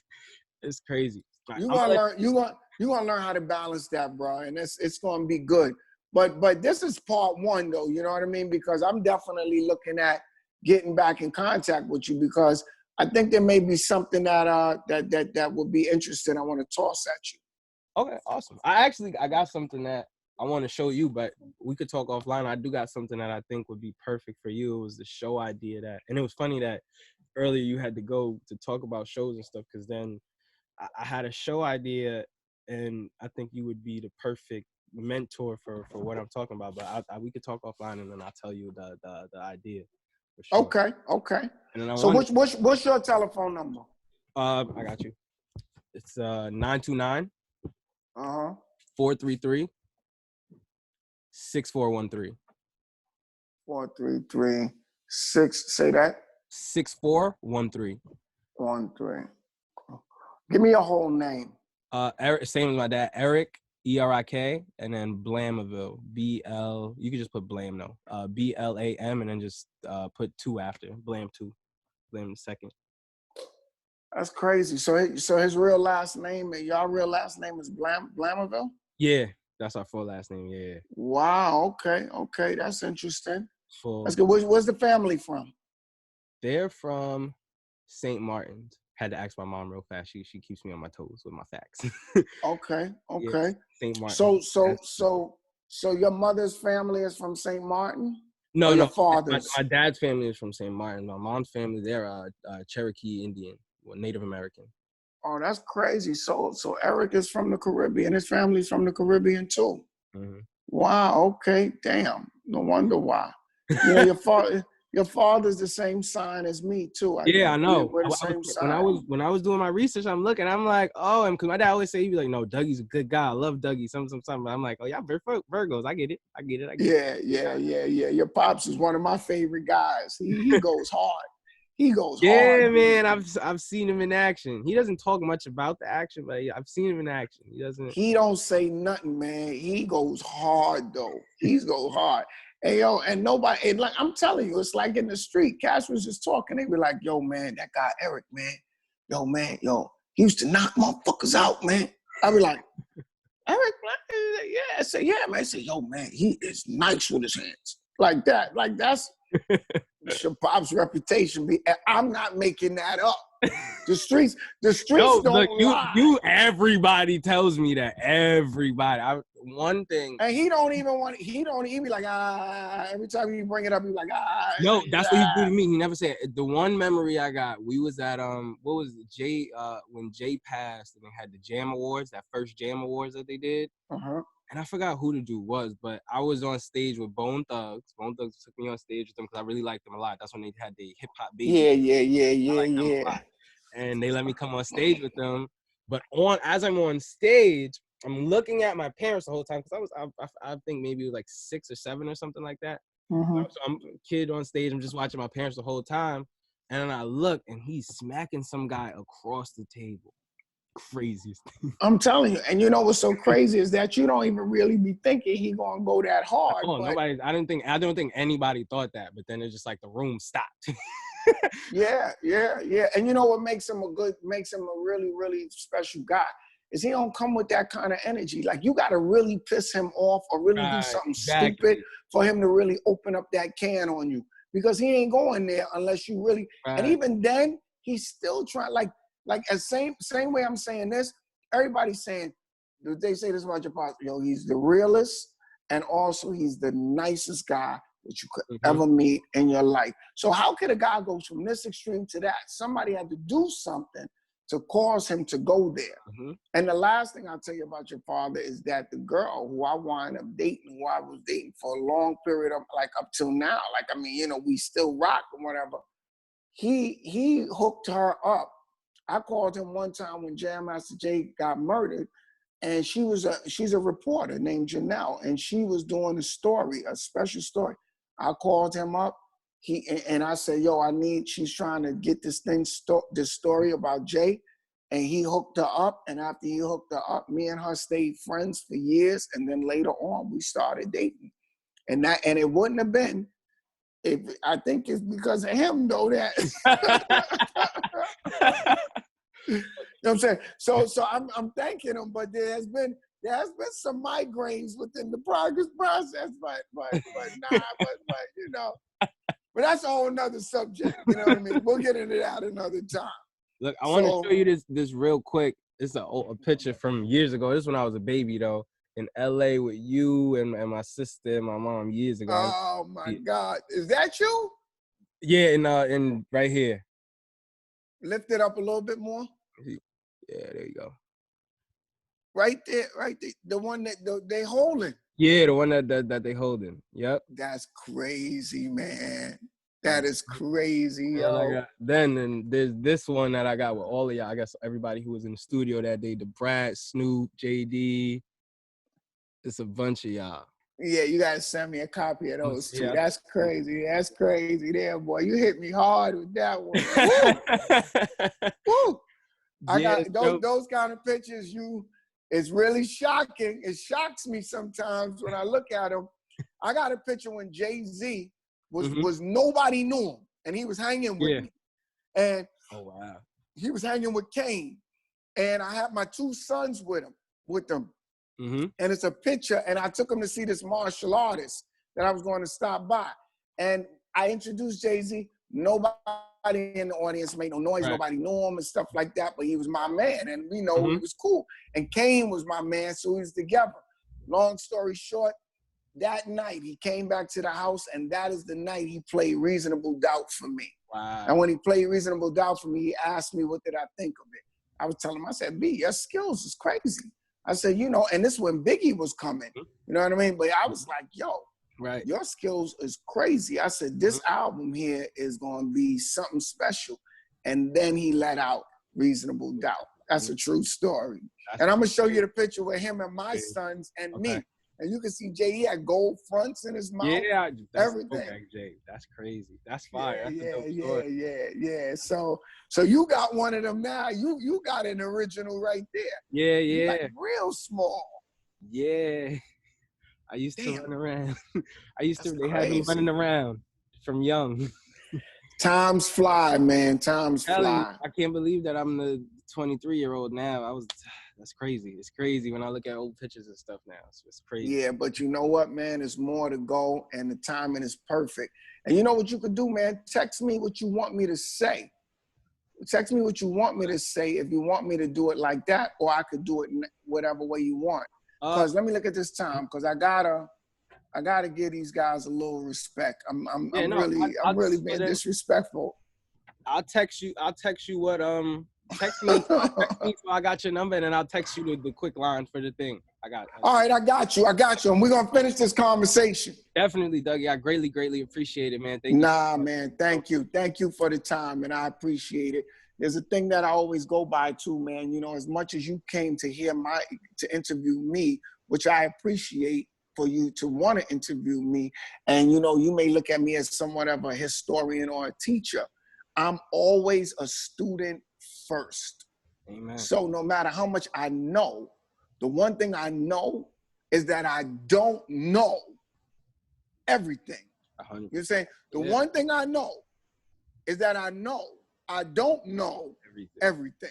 It's crazy. You gonna learn. You gonna learn how to balance that, bro, and it's gonna be good. But this is part one, though. You know what I mean? Because I'm definitely looking at getting back in contact with you because I think there may be something that would be interesting. I want to toss at you. Okay, awesome. I got something that I want to show you, but we could talk offline. I do got something that I think would be perfect for you. It was the show idea and it was funny that earlier you had to go to talk about shows and stuff because then I had a show idea and I think you would be the perfect mentor for what I'm talking about. But we could talk offline and then I'll tell you the idea. For sure. Okay. So what's your telephone number? I got you. It's 929. 433 6413. 433 6. Say that. 6413. 13. Give me your whole name. Eric, same as my dad. Eric, ERIK, and then Blamaville. BL. You can just put Blam though. BLAM, and then just put 2 after. Blam 2. Blam the second. That's crazy. So his real last name, and y'all real last name is Blamaville? Yeah, that's our full last name. Yeah. Wow. Okay. That's interesting. That's good. Where's the family from? They're from St. Martin's. Had to ask my mom real fast. She keeps me on my toes with my facts. Okay. Yeah, St. Martin. So your mother's family is from St. Martin? No. Your father's? My dad's family is from St. Martin. My mom's family, they're Cherokee Indian, Native American. Oh, that's crazy. So Eric is from the Caribbean. His family's from the Caribbean too. Mm-hmm. Wow. Okay. Damn. No wonder why. Your father's the same sign as me too. I know. We're the same sign. When I was doing my research, I'm looking. I'm like, oh, and because my dad always say, he'd be like, no, Dougie's a good guy. I love Dougie. Something. But I'm like, oh, y'all Virgos. I get it. Yeah. Your pops is one of my favorite guys. He goes hard. Hard. Yeah, man. I've seen him in action. He doesn't talk much about the action, but I've seen him in action. He don't say nothing, man. He goes hard though. He goes hard. Hey, yo, and nobody, and like I'm telling you, it's like in the street. Cash was just talking. They were like, yo, man, that guy Eric, man. He used to knock motherfuckers out, man. I be like, Eric, man? Yeah. I said, yeah, man. I said, yo, man, he is nice with his hands. Like that. Like that's your pop's reputation. I'm not making that up. The streets don't lie. Everybody tells me that. Everybody. One thing. And he be like, every time you bring it up, he's like, No, that's what he do to me. He never said it. The one memory I got, we was at, what was it, Jay, when Jay passed and they had the Jam Awards, that first Jam Awards that they did. and I forgot who the dude was, but I was on stage with Bone Thugs. Bone Thugs took me on stage with them because I really liked them a lot. That's when they had the hip hop baby. I liked them a lot. And they let me come on stage with them. But as I'm on stage, I'm looking at my parents the whole time because I think maybe it was like 6 or 7 or something like that. Mm-hmm. So I'm a kid on stage. I'm just watching my parents the whole time. And then I look, and he's smacking some guy across the table. Craziest thing. I'm telling you. And you know what's so crazy is that you don't even really be thinking he gonna go that hard. Oh, but I don't think anybody thought that. But then it's just like the room stopped. yeah. And you know what makes him a really, really special guy is he don't come with that kind of energy. Like you gotta really piss him off or really do something stupid for him to really open up that can on you. Because he ain't going there unless you really, and even then, he's still trying, like as same way I'm saying this, everybody's saying, they say this about your pastor, he's the realest, and also he's the nicest guy that you could ever meet in your life. So how could a guy go from this extreme to that? Somebody had to do something to cause him to go there. And the last thing I'll tell you about your father is that the girl who I wound up dating, who I was dating for a long period of, like up till now, like, I mean, we still rock and whatever. He hooked her up. I called him one time when Jam Master Jay got murdered, and she's a reporter named Janelle, and she was doing a special story. I called him up. And I said, she's trying to get this story about Jay. And he hooked her up. And after he hooked her up, me and her stayed friends for years. And then later on, we started dating. And it wouldn't have been, I think it's because of him, though, that. You know what I'm saying? So I'm thanking him, but there has been some migraines within the progress process, but But that's a whole nother subject. You know what I mean? We'll get into that another time. Look, I want to show you this real quick. It's a picture from years ago. This is when I was a baby, though, in LA with you and my sister and my mom years ago. Oh my God. Is that you? Yeah, in right here. Lift it up a little bit more. Yeah, there you go. Right there. The one that they holding. Yeah, the one that they holding. Yep. That's crazy, man. That is crazy, yo. Then there's this one that I got with all of y'all. I guess everybody who was in the studio that day, the Brad, Snoop, JD. It's a bunch of y'all. Yeah, you gotta send me a copy of those too. Yeah. That's crazy. That's crazy there, boy. You hit me hard with that one. Woo! I got those kind of pictures. It's really shocking. It shocks me sometimes when I look at them. I got a picture when Jay-Z was nobody knew him, and he was hanging with me. And he was hanging with Kane, and I had my 2 sons with them. And it's a picture, and I took him to see this martial artist that I was going to stop by, and I introduced Jay-Z. Nobody in the audience made no noise. Nobody knew him and stuff like that, but he was my man, and we know he was cool. And Kane was my man, so we was together. Long story short, that night he came back to the house, and that is the night he played Reasonable Doubt for me. Wow. And when he played Reasonable Doubt for me, he asked me, what did I think of it? I was telling him, I said, B, your skills is crazy. I said, and this is when Biggie was coming. You know what I mean? But I was like, yo, your skills is crazy. I said, this album here is going to be something special. And then he let out Reasonable Doubt. That's a true story. And I'm going to show you the picture with him and my sons and me. And you can see Jay, he had gold fronts in his mouth. Yeah, everything. Okay, Jay, that's crazy. That's fire. Yeah. So you got one of them now. You got an original right there. Yeah. Like real small. Yeah. I used to run around. They had me running around from young. Times fly, man. Times fly. I can't believe that I'm the 23-year-old now. That's crazy. It's crazy when I look at old pictures and stuff now. It's crazy. Yeah, but you know what, man? There's more to go, and the timing is perfect. And you know what you could do, man? Text me what you want me to say. Text me what you want me to say if you want me to do it like that, or I could do it whatever way you want. Because let me look at this time, because I gotta give these guys a little respect. I'm really being disrespectful. I'll text you what text me so I got your number, and then I'll text you the quick line for the thing. I got All right, I got you. And we're going to finish this conversation. definitely, Dougie. I greatly appreciate it, man. Thank you. Nah, man. Thank you. Thank you for the time, and I appreciate it. There's a thing that I always go by too, man. You know, as much as you came to to interview me, which I appreciate for you to want to interview me. And, you know, you may look at me as somewhat of a historian or a teacher. I'm always a student first. Amen. So no matter how much I know, the one thing I know is that I don't know everything. 100%. You're saying the one thing I know is that I don't know everything.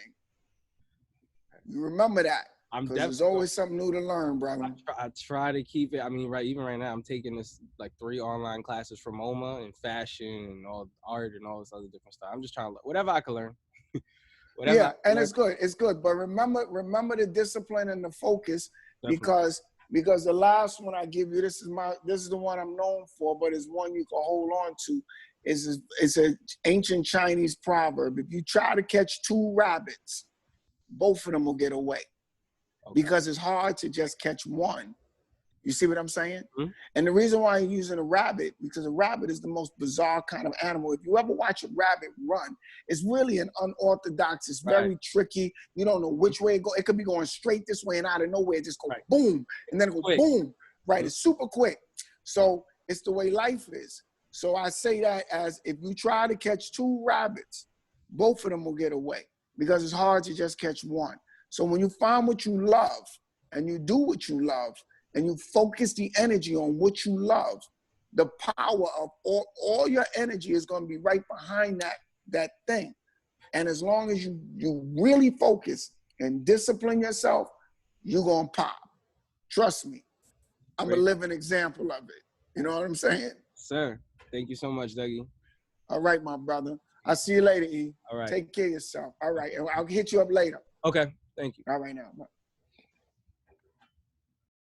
You remember that. Because there's always something new to learn, brother. I try to keep it. I mean, even right now, I'm taking this like 3 online classes from MoMA and fashion and all art and all this other different stuff. I'm just trying to whatever I can learn. It's good. It's good. But remember the discipline and the focus. Definitely. Because the last one I give you, this is the one I'm known for, but it's one you can hold on to. It's an ancient Chinese proverb. If you try to catch 2 rabbits, both of them will get away. Okay. Because it's hard to just catch one. You see what I'm saying? Mm-hmm. And the reason why I'm using a rabbit, because a rabbit is the most bizarre kind of animal. If you ever watch a rabbit run, it's really an unorthodox. It's very tricky. You don't know which way it go. It could be going straight this way and out of nowhere, it just go boom, and then it go boom. Right? Mm-hmm. It's super quick. So it's the way life is. So I say that as if you try to catch 2 rabbits, both of them will get away because it's hard to just catch one. So when you find what you love and you do what you love and you focus the energy on what you love, the power of all your energy is going to be right behind that thing. And as long as you really focus and discipline yourself, you're going to pop. Trust me. I'm a living example of it. You know what I'm saying? Sir, thank you so much, Dougie. All right, my brother. I'll see you later, E. All right. Take care of yourself. All right. And I'll hit you up later. Okay. Thank you. All right now.